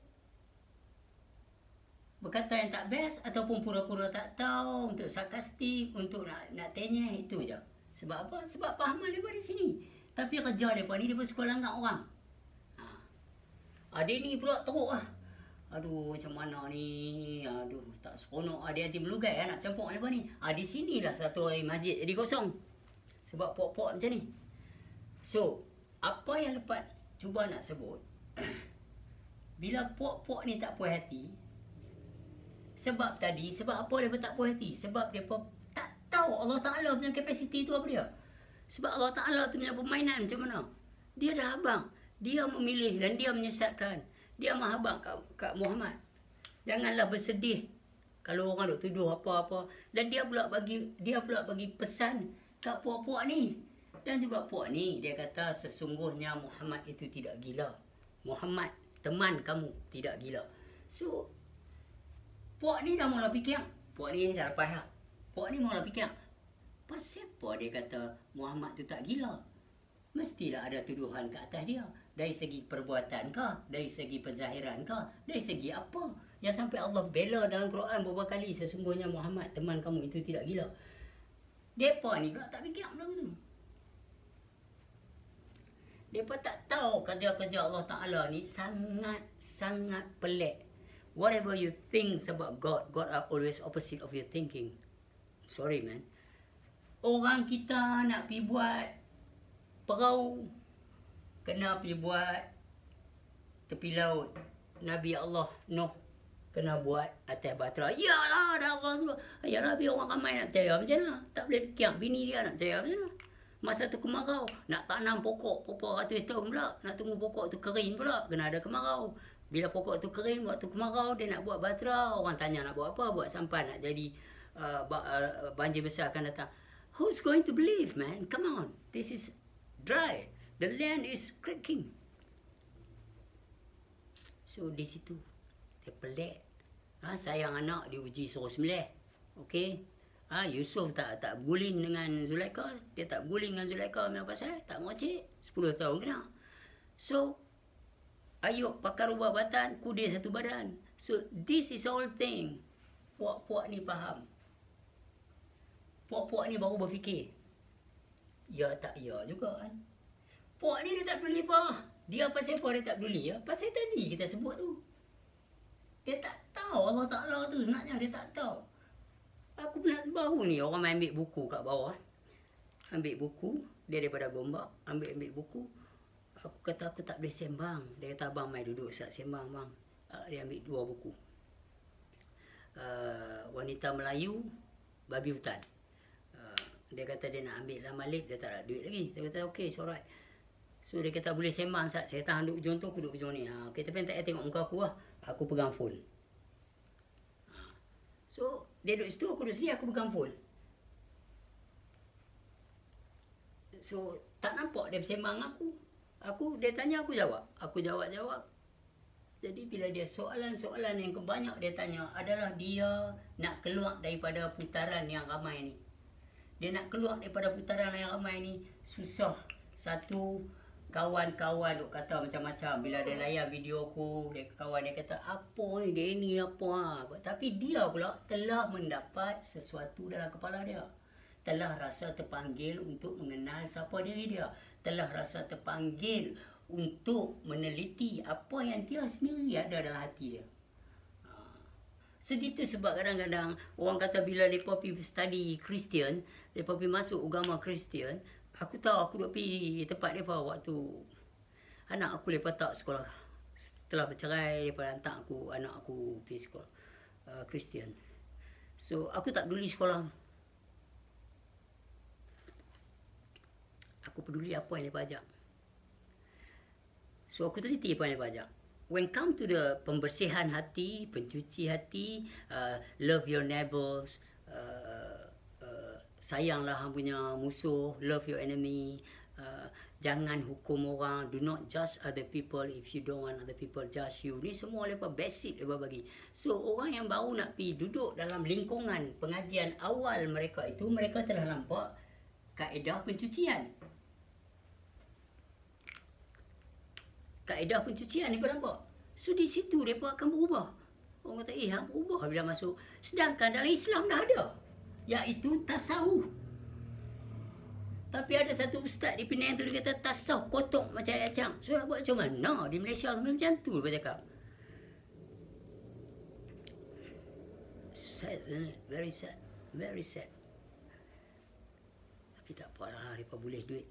berkata yang tak best ataupun pura-pura tak tahu, untuk sarkastik, untuk nak tenyeh, itu je. Sebab apa? Sebab pahaman depa di sini. Tapi kerja depa ni, depa suka langgar orang. Dia ni pula teruk lah. Aduh, macam mana ni? Aduh, tak seronok. Dia nanti melugai nak campur depa ni. Di sinilah satu hari masjid jadi kosong. Sebab puak-puak macam ni. So, apa yang lepas cuba nak sebut, bila puak-puak ni tak puas hati, sebab apa mereka tak puas hati? Sebab mereka tak tahu Allah Ta'ala punya kapasiti tu apa dia. Sebab Allah Ta'ala tu punya permainan macam mana. Dia dah habang. Dia memilih dan dia menyesatkan. Dia menghabang kat Muhammad. Janganlah bersedih kalau orang duk tuduh apa-apa. Dan dia pula bagi pesan kat puak-puak ni. Dan juga puak ni, dia kata sesungguhnya Muhammad itu tidak gila. Muhammad, teman kamu, tidak gila. So, puak ni dah mula fikir. Puak ni dah lepas lah. Puak ni mula fikir. Pasal apa dia kata Muhammad tu tak gila? Mestilah ada tuduhan ke atas dia. Dari segi perbuatan kah? Dari segi penzahiran kah? Dari segi apa? Yang sampai Allah bela dalam Quran beberapa kali. Sesungguhnya Muhammad, teman kamu itu tidak gila. Mereka ni pula tak fikir benda tu. Mereka tak tahu kerja-kerja Allah Ta'ala ni sangat-sangat pelik. Whatever you think about God, God are always opposite of your thinking. Sorry man. Orang kita nak pergi buat perahu, kena pergi buat tepi laut. Nabi Allah Nuh kena buat atas bahtera. Yalah, dah Allah tu. Yalah, biar orang ramai nak percaya macam mana. Tak boleh fikir bini dia nak percaya macam mana. Masa tu kemarau, nak tanam pokok ratus tahun pula. Nak tunggu pokok tu kering pula, kena ada kemarau. Bila pokok tu kering, waktu kemarau, dia nak buat bahtera. Orang tanya nak buat apa? Buat sampan, nak jadi banjir besar akan datang. Who's going to believe, man? Come on. This is dry. The land is cracking. So, di situ. Dia pelik. Sayang anak, diuji suruh sembelih. Okay? Yusuf tak berguling dengan Zulaikha. Dia tak berguling dengan Zulaikha. Memang pasal tak ngocek. 10 tahun kena. So, Ayub pakai rubah batan, kudir satu badan. So, this is all thing. Puak-puak ni faham. Puak-puak ni baru berfikir. Ya tak ya juga kan. Puak ni dia tak peduli apa. Dia pasal apa dia tak peduli ya? Pasal tadi kita sebut tu. Dia tak tahu Allah Ta'ala tu sebenarnya. Dia tak tahu. Aku pernah baru ni orang main ambil buku kat bawah. Ambil buku. Dia daripada Gombak. Ambil buku. Aku kata aku tak boleh sembang. Dia kata abang mai duduk sat sembang bang. Dia ambil 2 buku. Wanita Melayu, Babi Hutan. Dia kata dia nak ambil lah Malik, dia tak ada duit lagi. Saya kata okey, it's alright. So dia kata boleh sembang sat. Saya tahan duduk ujung tu, aku duduk ujung ni. Okay, tapi tak payah tengok muka aku lah. Aku pegang phone. So dia duduk situ, aku duduk sini, aku pegang phone. So tak nampak dia bersembang aku. Dia tanya, aku jawab. Aku jawab. Jadi bila dia soalan-soalan yang kebanyak dia tanya adalah dia nak keluar daripada putaran yang ramai ni. Dia nak keluar daripada putaran yang ramai ni susah. Satu, kawan-kawan duk kata macam-macam. Bila dia layan video aku, kawan dia kata, apa ni, dia ni apa. Tapi dia pula telah mendapat sesuatu dalam kepala dia. Telah rasa terpanggil untuk mengenal siapa diri dia. Telah rasa terpanggil untuk meneliti apa yang dia sendiri ada dalam hati dia. Segitu sebab kadang-kadang orang kata bila mereka pergi study Kristian, mereka pergi masuk agama Kristian, aku tahu aku duk pergi tempat mereka waktu anak aku mereka tak sekolah. Setelah bercerai, mereka hantar anak aku pergi sekolah Kristian. So, aku tak peduli sekolah. Aku peduli apa yang mereka ajak. So, aku teliti apa yang mereka ajak. When come to the pembersihan hati, pencuci hati, love your neighbors, sayanglah hang punya musuh, love your enemy, jangan hukum orang, do not judge other people if you don't want other people judge you. Ni semua lepas basic lepas bagi. So orang yang baru nak pergi duduk dalam lingkungan pengajian awal mereka itu, mereka telah nampak kaedah pencucian. kaedah pencucian ni nampak. So di situ mereka akan berubah. Orang kata, hang berubah bila masuk. Sedangkan dalam Islam dah ada, iaitu tasawuf. Tapi ada satu ustaz di Penang tu dia kata tasawuf kotok macam acang. So nak buat macam mana? Di Malaysia macam tu dia cakap. Sad, isn't it? Very sad. Very sad. Tapi tak apalah, mereka boleh duit.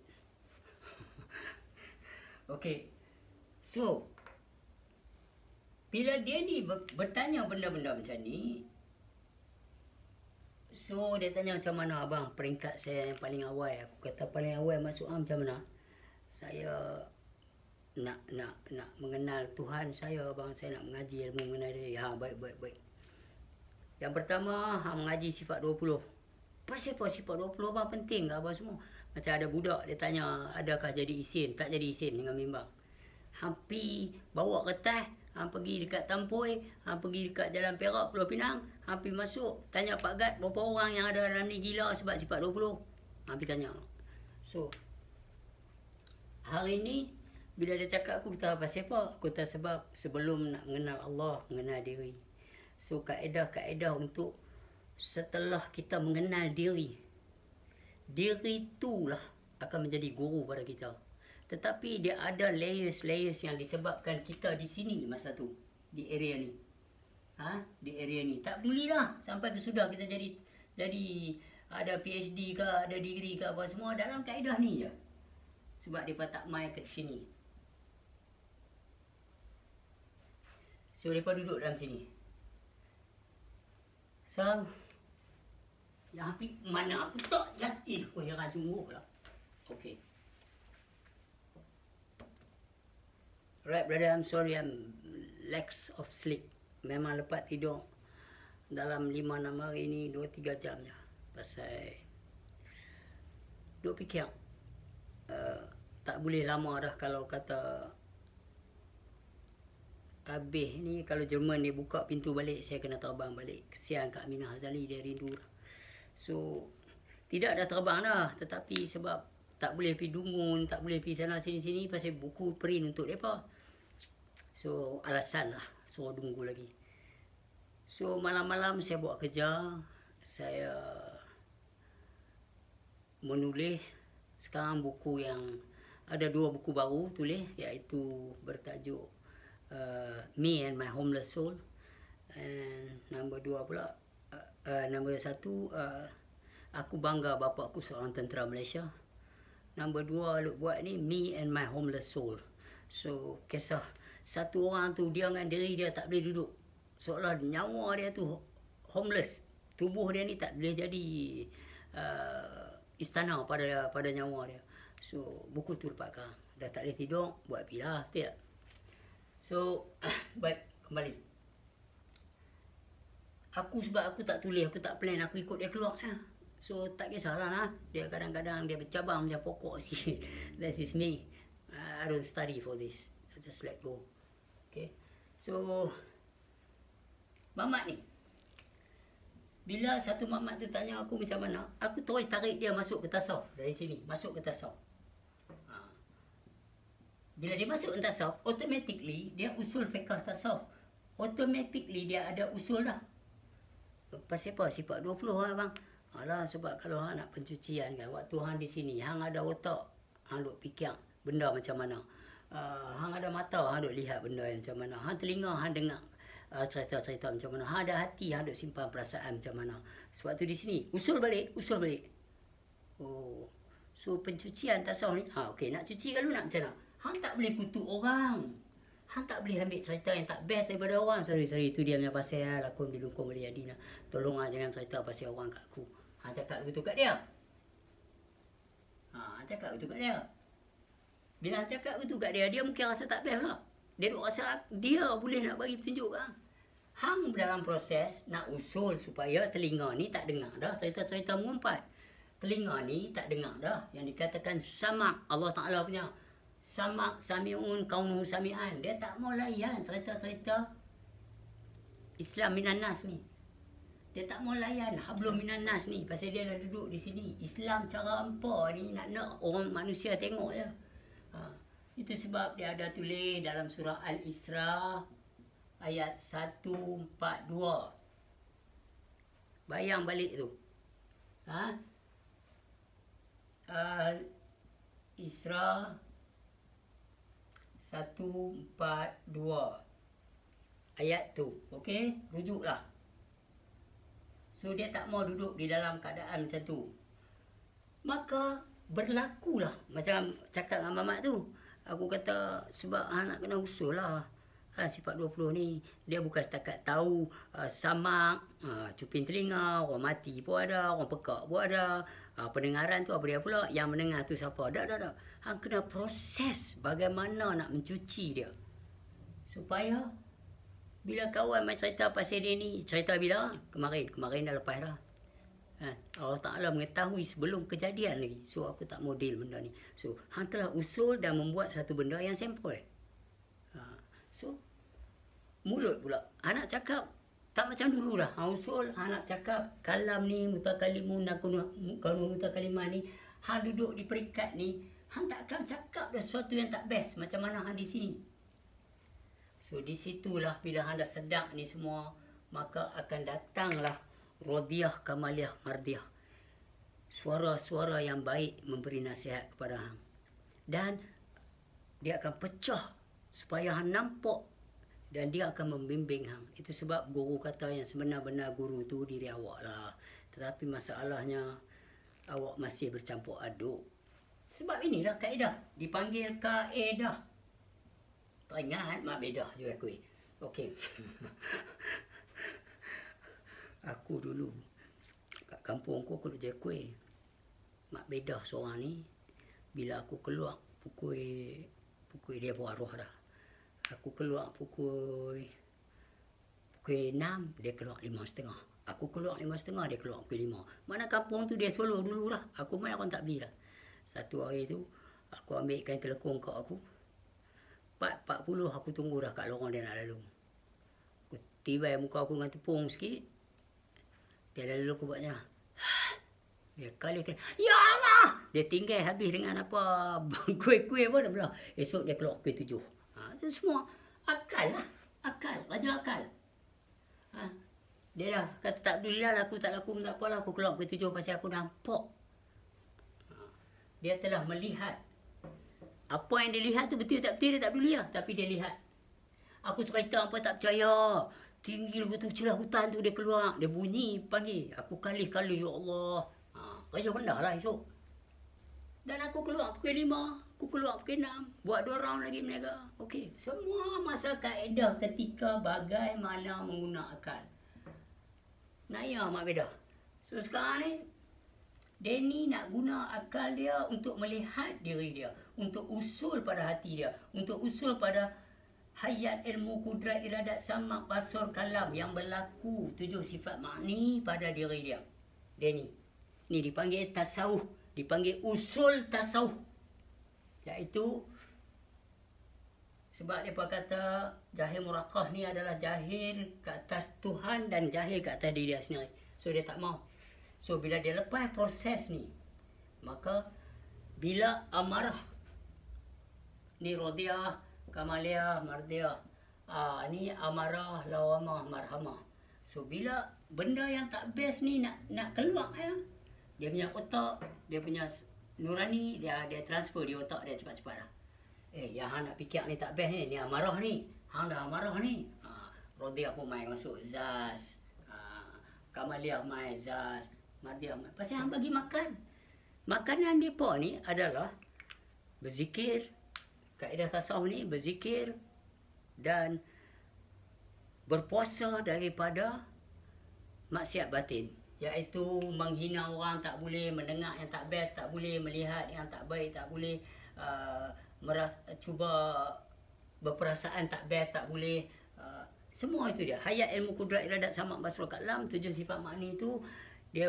Okay. So, bila dia ni bertanya benda-benda macam ni, so dia tanya macam mana abang peringkat saya yang paling awal. Aku kata paling awal masuk macam mana? Saya nak mengenal Tuhan saya, abang. Saya nak mengaji ilmu mengenal dia. Baik. Yang pertama, mengaji sifat 20. Pasal apa sifat 20 abang penting ke abang semua? Macam ada budak dia tanya, adakah jadi isin? Tak jadi isin dengan bimbang. Hampi bawa kertas, pergi dekat Tampoi, pergi dekat Jalan Perak, Pulau Pinang, Hampi masuk, tanya Pak Gad, berapa orang yang ada dalam ni gila sebab sifat 20? Hampi tanya. So, hari ni, bila dia cakap aku kata pasal apa? Aku kata sebab sebelum nak mengenal Allah, mengenal diri. So, kaedah-kaedah untuk setelah kita mengenal diri, diri itulah akan menjadi guru pada kita. Tetapi dia ada layers-layers yang disebabkan kita di sini masa tu, di area ni. Di area ni. Tak pedulilah sampai ke sudah kita jadi ada PhD ke, ada degree ke apa semua dalam kaedah ni je. Sebab mereka tak main ke sini. So mereka duduk dalam sini. So yang api mana aku tak jadi. Jangan sungguh lah. Okay. Right, brother, I'm sorry, I'm lax of sleep. Memang lepas tidur dalam 5-6 hari ni 2-3 jam je. Pasal duk fikir tak boleh lama dah kalau kata habis ni. Kalau Jerman dia buka pintu balik, saya kena terbang balik. Kesian Kak Aminah Hazali, dia rindu dah. So tidak dah terbang dah, tetapi sebab tak boleh pergi Dungun, tak boleh pergi sana sini-sini pasal buku print untuk mereka. So alasan lah suruh tunggu lagi. So malam-malam saya buat kerja, saya menulis. Sekarang buku yang ada 2 buku baru tulis, iaitu bertajuk Me and My Homeless Soul, and nombor 2 pula nombor 1 Aku Bangga Bapa Aku Seorang Tentera Malaysia. Nombor 2 Luk buat ni Me and My Homeless Soul. So kisah satu orang tu, dia dengan diri dia tak boleh duduk, seolah nyawa dia tu homeless. Tubuh dia ni tak boleh jadi istana pada nyawa dia. So buku tu lepaskan. Dah tak boleh tidur, buat pilah, tidak. So baik, kembali. Sebab aku tak tulis, aku tak plan, aku ikut dia keluar. So tak kisahlah lah. Dia kadang-kadang dia bercabang macam pokok sikit. That is me. I don't study for this. I just let go. Okay. So mamat ni, bila satu mamat tu tanya aku macam mana, aku terus tarik dia masuk ke tasawuf. Dari sini masuk ke tasawuf. Bila dia masuk ke tasawuf, automatically dia usul fiqh tasawuf. Automatically dia ada usul dah. Pasal apa? Sifat 20 lah bang. Alah, sebab kalau hang nak pencucian kan, waktu hang di sini, hang ada otak, hang duk fikir benda macam mana. Hang ada mata, hang duk lihat benda yang macam mana. Hang telinga, hang dengar cerita-cerita macam mana. Hang ada hati, hang duk simpan perasaan macam mana. Sebab tu di sini, usul balik. Oh, so pencucian tasawuf ni, okey, nak cuci kalau nak macam mana? Hang tak boleh kutuk orang. Hang tak boleh ambil cerita yang tak best daripada orang. Sorry, itu dia punya pasal lakon bilukong boleh jadi lah. Tolong jangan cerita pasal orang kat aku. Hang cakap begitu kat dia. Hang cakap begitu kat dia. Bila hang cakap begitu kat dia, dia mungkin rasa tak best lah. Dia duk rasa dia boleh nak bagi petunjuk kan. Hang dalam proses nak usul supaya telinga ni tak dengar dah cerita-cerita mengumpat. Telinga ni tak dengar dah yang dikatakan sama' Allah Ta'ala punya. Sama' sami'un kaunuhu sami'an. Dia tak mau layan cerita-cerita Islam minan nas ni. Dia tak mau layan hablum minan nas ni. Pasal dia dah duduk di sini. Islam cara apa ni nak orang manusia tengok je. Itu sebab dia ada tulis dalam surah Al-Isra ayat 142. Bayang balik tu. Al-Isra 142 ayat tu. Okey, rujuklah. So dia tak mau duduk di dalam keadaan macam tu. Maka berlakulah macam cakap dengan mamak tu. Aku kata sebab nak kena usul lah. Sifat 20 ni dia bukan setakat tahu samak, cuping telinga, orang mati pun ada, orang pekak pun ada. Pendengaran tu apa dia pula? Yang mendengar tu siapa? Tak. Hang kena proses bagaimana nak mencuci dia. Supaya bila kawan main cerita pasal dia ni, cerita bila? Kemarin dah lepas dah. Allah Ta'ala mengetahui sebelum kejadian lagi. So aku tak model benda ni. So hang telah usul dan membuat satu benda yang simple. So mulut pula. Anak cakap tak macam dulu dah. Hang usul, anak cakap kalam ni, mutakalimun, kanu mutakalimah ni. Hang duduk di peringkat ni, hang tak akan cakap dah sesuatu yang tak best. Macam mana hang di sini. So di situlah bila hang dah sedap ni semua, maka akan datanglah Rodiah, Kamaliah, Mardiah. Suara-suara yang baik memberi nasihat kepada hang. Dan dia akan pecah supaya hang nampak. Dan dia akan membimbing hang. Itu sebab guru kata yang sebenar-benar guru tu diri awak lah. Tetapi masalahnya awak masih bercampur aduk. Sebab inilah kaedah. Dipanggil kaedah. Tak ingat mak bedah juga kuih. Okey. Aku dulu kat kampung aku duk jaga kuih. Mak bedah seorang ni bila aku keluar pukul dia pun arwah dah. Aku keluar pukul 6, dia keluar 5.30. Aku keluar 5.30, dia keluar pukul 5. Mana kampung tu dia solo dulu lah. Aku main orang tak beli lah. Satu hari tu aku ambil kain telekung kat aku. 4.40 aku tunggu dah kat lorong dia nak lalu. Aku tibai muka aku dengan tepung sikit. Dia lalu aku buat macam dia kali ya Allah! Dia tinggal habis dengan apa kuih-kuih pun dah belah. Esok dia keluar pukul 7. Itu semua akal lah. Akal. Raja akal. Dia dah kata tak peduli lah aku tak laku tak apalah. Aku keluar pukul 7 pasal aku nampak. Dia telah melihat. Apa yang dia lihat tu betul tak betul dia tak peduli lah. Tapi dia lihat. Aku cerita apa tak percaya. Tinggi lagu tu celah hutan tu dia keluar. Dia bunyi panggil. Aku kali-kali ya Allah. Raja benda lah esok. Dan aku keluar pukul 5. Aku keluar pukul 6. Buat 2 round lagi meniaga. Okey. Semua masa kaedah ketika bagaimana mengguna akal. Naya mak bedah. So sekarang ni. Danny nak guna akal dia untuk melihat diri dia. Untuk usul pada hati dia. Untuk usul pada hayat ilmu kudrat iradat samak basar kalam yang berlaku 7 sifat makni pada diri dia. Danny. Ni dipanggil tasawuf. Dipanggil usul tasawuf. Iaitu sebab mereka kata jahil murakah ni adalah jahil ke atas Tuhan dan jahil ke atas diri dia sendiri. So dia tak mau. So bila dia lepas proses ni, maka bila amarah ni Rodiah, Kamaliah, Mardiah. Ni amarah, lawamah, marhamah. So bila benda yang tak best ni nak keluar ya. Dia punya otak, dia punya nurani, dia transfer di otak dia cepat-cepat lah. Yang hang nak fikir ni tak best ni amarah ni. Hang dah amarah ni. Rodiah pun main masuk zaz. Kamaliah main zaz. Mardiah main. Pasal hang bagi makan. Makanan depa ni adalah berzikir. Kaedah tasawuf ni berzikir dan berpuasa daripada maksiat batin. Iaitu menghina orang tak boleh, mendengar yang tak best tak boleh, melihat yang tak baik tak boleh, cuba berperasaan tak best tak boleh. Semua itu dia. Hayat ilmu kudrat iradat samak basar kalam, 7 sifat makni itu dia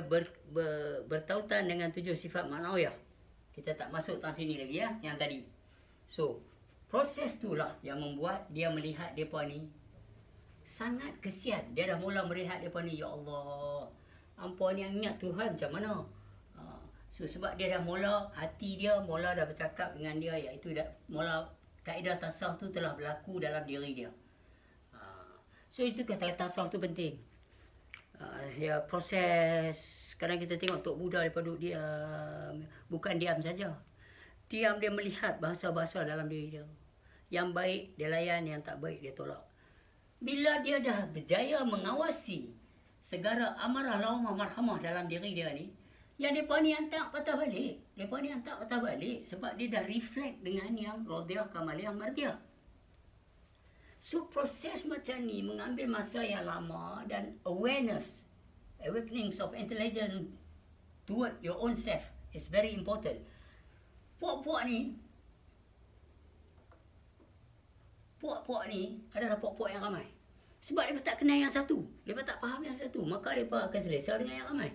bertautan dengan 7 sifat ma'nawiyah. Kita tak masuk tang sini lagi ya, yang tadi. So, proses itulah yang membuat dia melihat depa ni sangat kesian. Dia dah mula melihat depa ni, ya Allah, hampa ni yang ingat Tuhan macam mana? So sebab dia dah mula, hati dia mula dah bercakap dengan dia, iaitu dah mula kaedah tasawuf tu telah berlaku dalam diri dia. So itu kata tasawuf tu penting. Ya, proses. Kadang kita tengok Tok Buddha daripada duduk diam, bukan diam saja. Diam, dia melihat bahasa-bahasa dalam diri dia. Yang baik dia layan, yang tak baik dia tolak. Bila dia dah berjaya mengawasi segala amarah, laumah, marhamah dalam diri dia ni, yang mereka ni yang tak patah balik. Mereka ni yang tak patah balik sebab dia dah reflect dengan yang Radiyah, Kamaliyah, Mardiyah. So proses macam ni mengambil masa yang lama dan awareness, awakenings of intelligence toward your own self is very important. Puak-puak ni adalah puak-puak yang ramai. Sebab mereka tak kenal yang satu, mereka tak faham yang satu, maka mereka akan selesa dengan yang ramai.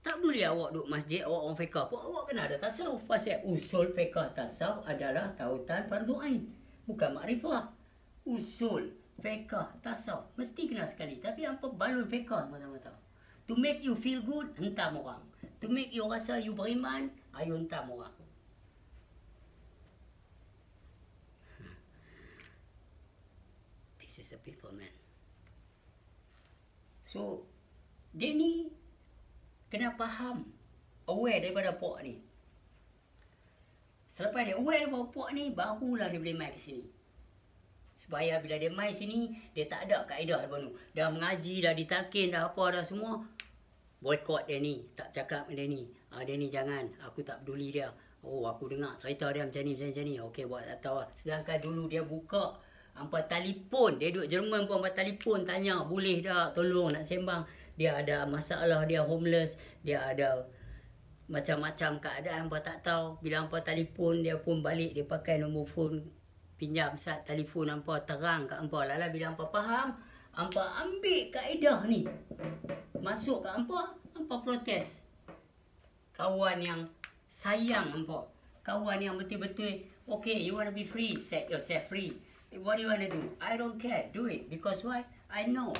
Tak peduli awak duduk masjid, awak orang fiqah, awak kena ada tasawuf. Pasal usul fiqah tasawuf adalah tautan fardu ain, bukan makrifah. Usul fiqah tasawuf mesti kena sekali. Tapi apa balun fiqah mata-mata? To make you feel good, hentam orang. To make you rasa you beriman, ayo hentam orang. This is the people, man. So, dia ni kena faham, aware daripada puak ni. Selepas dia aware daripada puak ni, barulah dia boleh main ke sini. Supaya bila dia main sini, dia tak ada kaedah daripada tu. Dah mengaji, dah ditalkin, dah apa, dah semua. Boycott dia ni, tak cakap dengan dia ni. Dia ni jangan, aku tak peduli dia. Oh, aku dengar cerita dia macam ni. Okey, buat tak tahu lah. Sedangkan dulu dia buka hampa telefon. Dia duduk Jerman pun hampa telefon, tanya, boleh tak tolong nak sembang. Dia ada masalah, dia homeless, dia ada macam-macam keadaan hampa tak tahu. Bila hampa telefon, dia pun balik, dia pakai nombor phone, pinjam sat telefon hampa, terang kat hampa. Lala bila hampa faham, hampa ambil kaedah ni, masuk kat hampa, hampa protes. Kawan yang sayang hampa, kawan yang betul-betul, okay, you want to be free, set yourself free. What do you want to do? I don't care, do it. Because why? I know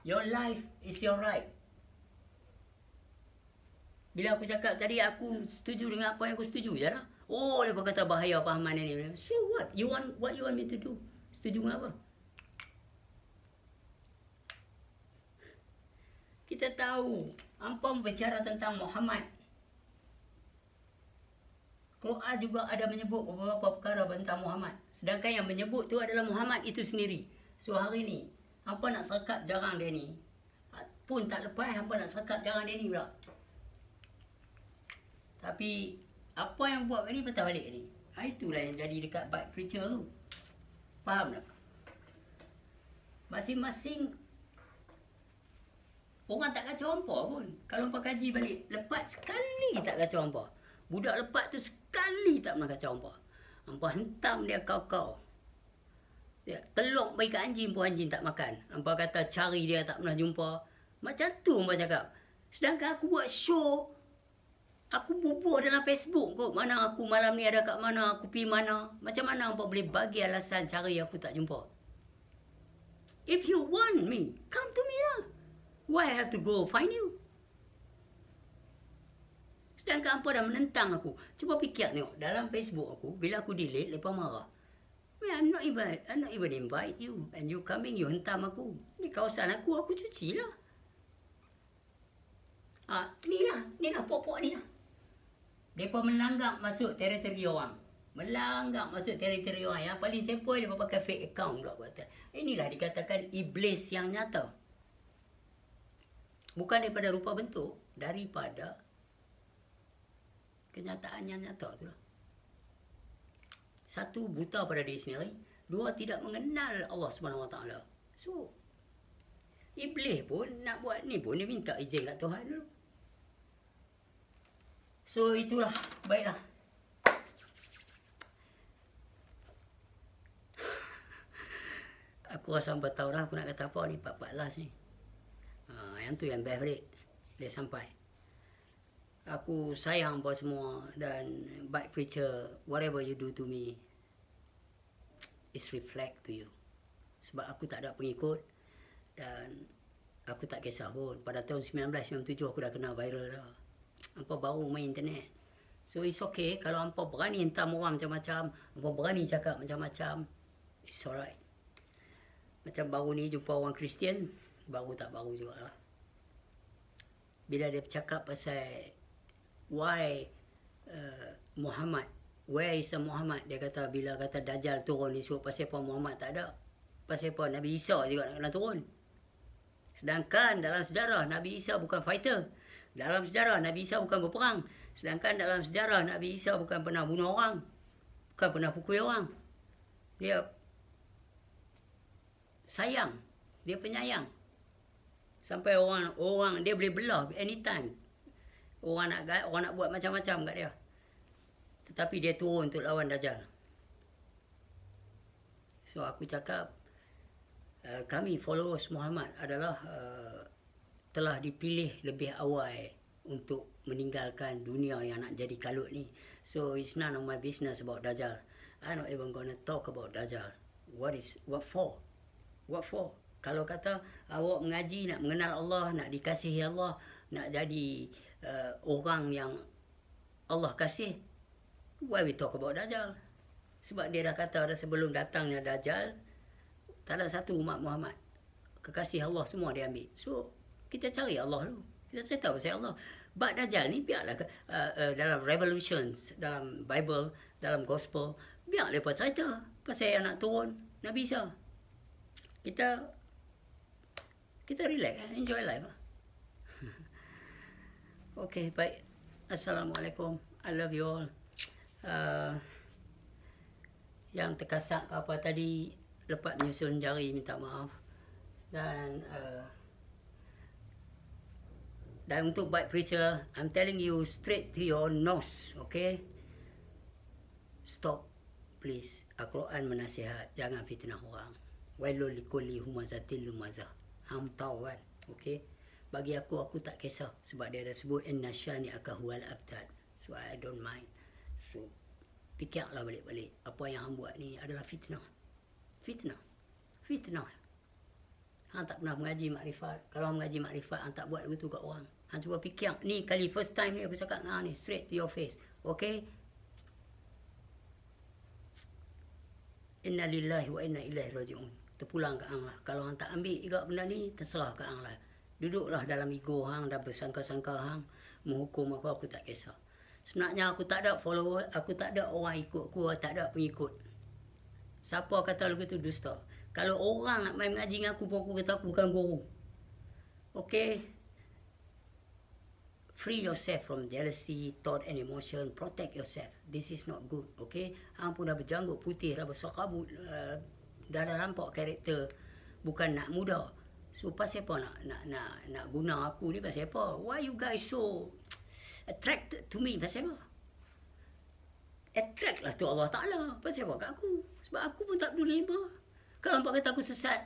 your life is your right. Bila aku cakap tadi, aku setuju dengan apa yang aku setuju je lah. Oh, dia kata bahaya pahaman ni. So what? What you want me to do? Setuju dengan apa? Kita tahu, hampa berbicara tentang Muhammad. Quran juga ada menyebut beberapa perkara tentang Muhammad. Sedangkan yang menyebut tu adalah Muhammad itu sendiri. So hari ni, hampa nak serkap jarang dia ni. Pun tak lepas, hampa nak serkap jarang dia ni pula. Tapi, apa yang buat ni patah balik ni. Itulah yang jadi dekat bike preacher tu. Faham tak? Masing-masing orang tak kacau hampa pun. Kalau hampa kaji balik, lepas sekali tak kacau hampa. Budak lepas tu sekali tak pernah kacau hampa. Hampa hentam dia kau-kau. Dia telok bagi kat anjing pun anjing tak makan. Hampa kata cari dia tak pernah jumpa. Macam tu hampa cakap. Sedangkan aku buat show, aku bubuh dalam Facebook kot. Mana aku malam ni ada kat mana, aku pergi mana. Macam mana hampa boleh bagi alasan cari aku tak jumpa? If you want me, come to me lah. Why I have to go find you? Sedangkan hampa dah menentang aku. Cuba fikir tengok, dalam Facebook aku, bila aku delete, lepas marah. I'm not even invite you. And you coming, you hentam aku. Ni kawasan aku cuci lah. Ni lah pok-pok ni lah. Mereka melanggar masuk teritori orang. Melanggar masuk teritori orang. Yang paling sepoi, mereka pakai fake account pula. Inilah dikatakan iblis yang nyata. Bukan daripada rupa bentuk, daripada kenyataan yang nyata tu lah. Satu, buta pada diri sendiri. Dua, tidak mengenal Allah SWT. So, iblis pun nak buat ni pun dia minta izin kat Tuhan dulu. So, itulah. Baiklah. Aku rasa hampa tahu dah aku nak kata apa ni, part-part last ni. Yang tu yang best balik. Dia sampai. Aku sayang apa semua dan bike preacher, whatever you do to me is reflect to you. Sebab aku tak ada pengikut dan aku tak kisah pun. Pada tahun 1997 aku dah kena viral dah. Hampa baru main internet. So it's okay kalau hampa berani hentam orang macam-macam, hampa berani cakap macam-macam, it's alright. Macam baru ni jumpa orang Kristian, baru tak baru jugalah. Bila dia bercakap pasal why Muhammad, where is Muhammad, dia kata bila kata Dajjal turun ni, so pasal apa Muhammad tak ada, pasal apa Nabi Isa juga nak kena turun. Sedangkan dalam sejarah Nabi Isa bukan fighter, dalam sejarah Nabi Isa bukan berperang, sedangkan dalam sejarah Nabi Isa bukan pernah bunuh orang, bukan pernah pukul orang. Dia sayang, dia penyayang. Sampai orang dia boleh belah anytime. Orang nak buat macam-macam kat dia. Tetapi dia turun untuk lawan Dajjal. So aku cakap kami followers Muhammad adalah telah dipilih lebih awal untuk meninggalkan dunia yang nak jadi kalut ni. So it's none of my business about Dajjal. I'm not even gonna talk about Dajjal. What for? What for? Kalau kata awak mengaji, nak mengenal Allah, nak dikasihi Allah, nak jadi orang yang Allah kasih, why we talk about Dajjal? Sebab dia dah kata dah sebelum datangnya Dajjal, tak ada satu umat Muhammad. Kekasih Allah semua dia ambil. So, kita cari Allah dulu. Kita cerita pasal Allah. But Dajjal ni biarlah dalam Revolutions, dalam Bible, dalam Gospel, biar mereka cerita pasal yang nak turun Nabi Isa. Kita relax, enjoy life. Okay, baik. Assalamualaikum. I love you all. Yang terkasak apa tadi, lepas menyusun jari, minta maaf. Dan untuk bad preacher, I'm telling you straight to your nose, okay? Stop, please. Al-Quran menasihat, jangan fitnah orang. Wailul likulli humazatil lumazah. Hang tahu kan, okay? Bagi aku tak kisah. Sebab dia ada sebut inna syani'aka huwal abtar. So I don't mind. So fikirlah balik-balik. Apa yang hang buat ni adalah fitnah. Fitnah. Hang tak pernah mengaji makrifat. Kalau hang mengaji makrifat, hang tak buat begitu kat orang. Hang cuba fikir. Ni kali first time ni aku cakap dengan hang ni. Straight to your face. Okay? Inna lillahi wa inna ilaihi raji'un. Terpulang kat hang lah. Kalau hang tak ambil juga benda ni, terserah kat hang lah. Duduklah dalam ego hang, dah bersangka-sangka hang menghukum aku tak kisah. Sebenarnya aku tak ada follower, aku tak ada orang ikut aku, tak ada pengikut. Siapa kata lagu tu dusta? Kalau orang nak main mengaji dengan aku pun aku kata aku bukan guru. Okay? Free yourself from jealousy, thought and emotion. Protect yourself. This is not good. Okay? Hang pun dah berjanggut putih, dah besar kabut, dah nampak karakter bukan nak muda. So pasal apa nak guna aku ni, pasal apa? Why you guys so attracted to me? Pasal apa? Attract lah tu Allah Ta'ala. Pasal apa kat aku? Sebab aku pun tak peduli apa. Kalau hampa kata aku sesat,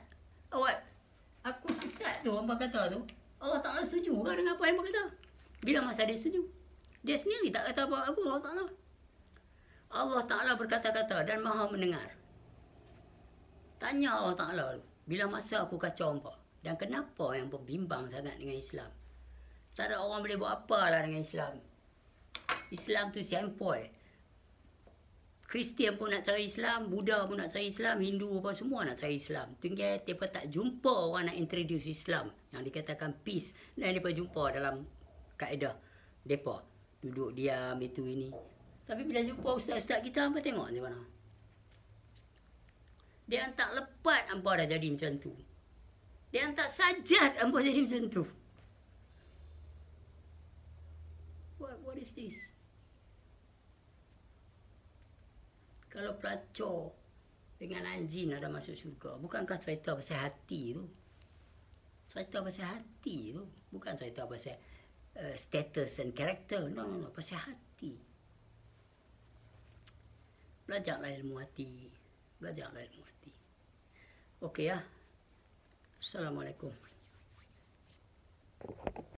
aku sesat tu, hampa kata tu, Allah Ta'ala setuju kan dengan apa yang hampa kata? Bila masa dia setuju? Dia sendiri tak kata apa aku, Allah Ta'ala. Allah Ta'ala berkata-kata dan maha mendengar. Tanya Allah Ta'ala tu, bila masa aku kacau hampa? Dan kenapa yang berbimbang sangat dengan Islam? Tak ada orang boleh buat apa lah dengan Islam. Islam tu sempoi. Kristian pun nak cari Islam, Buddha pun nak cari Islam, Hindu apa semua nak cari Islam. Tinggal mereka tak jumpa orang nak introduce Islam yang dikatakan peace. Dan mereka jumpa dalam kaedah mereka. Duduk diam, itu ini. Tapi bila jumpa ustaz-ustaz kita, hampa tengok macam mana. Dia tak lepat hampa dah jadi macam tu. Dia tak sajad hampa jadi macam tu. What is this? Kalau pelacur dengan anjing ada masuk syurga, bukankah cerita pasal hati tu? Cerita pasal hati tu. Bukan cerita pasal status and character. No, pasal hati. Belajarlah ilmu hati. Okey ya. Assalamualaikum.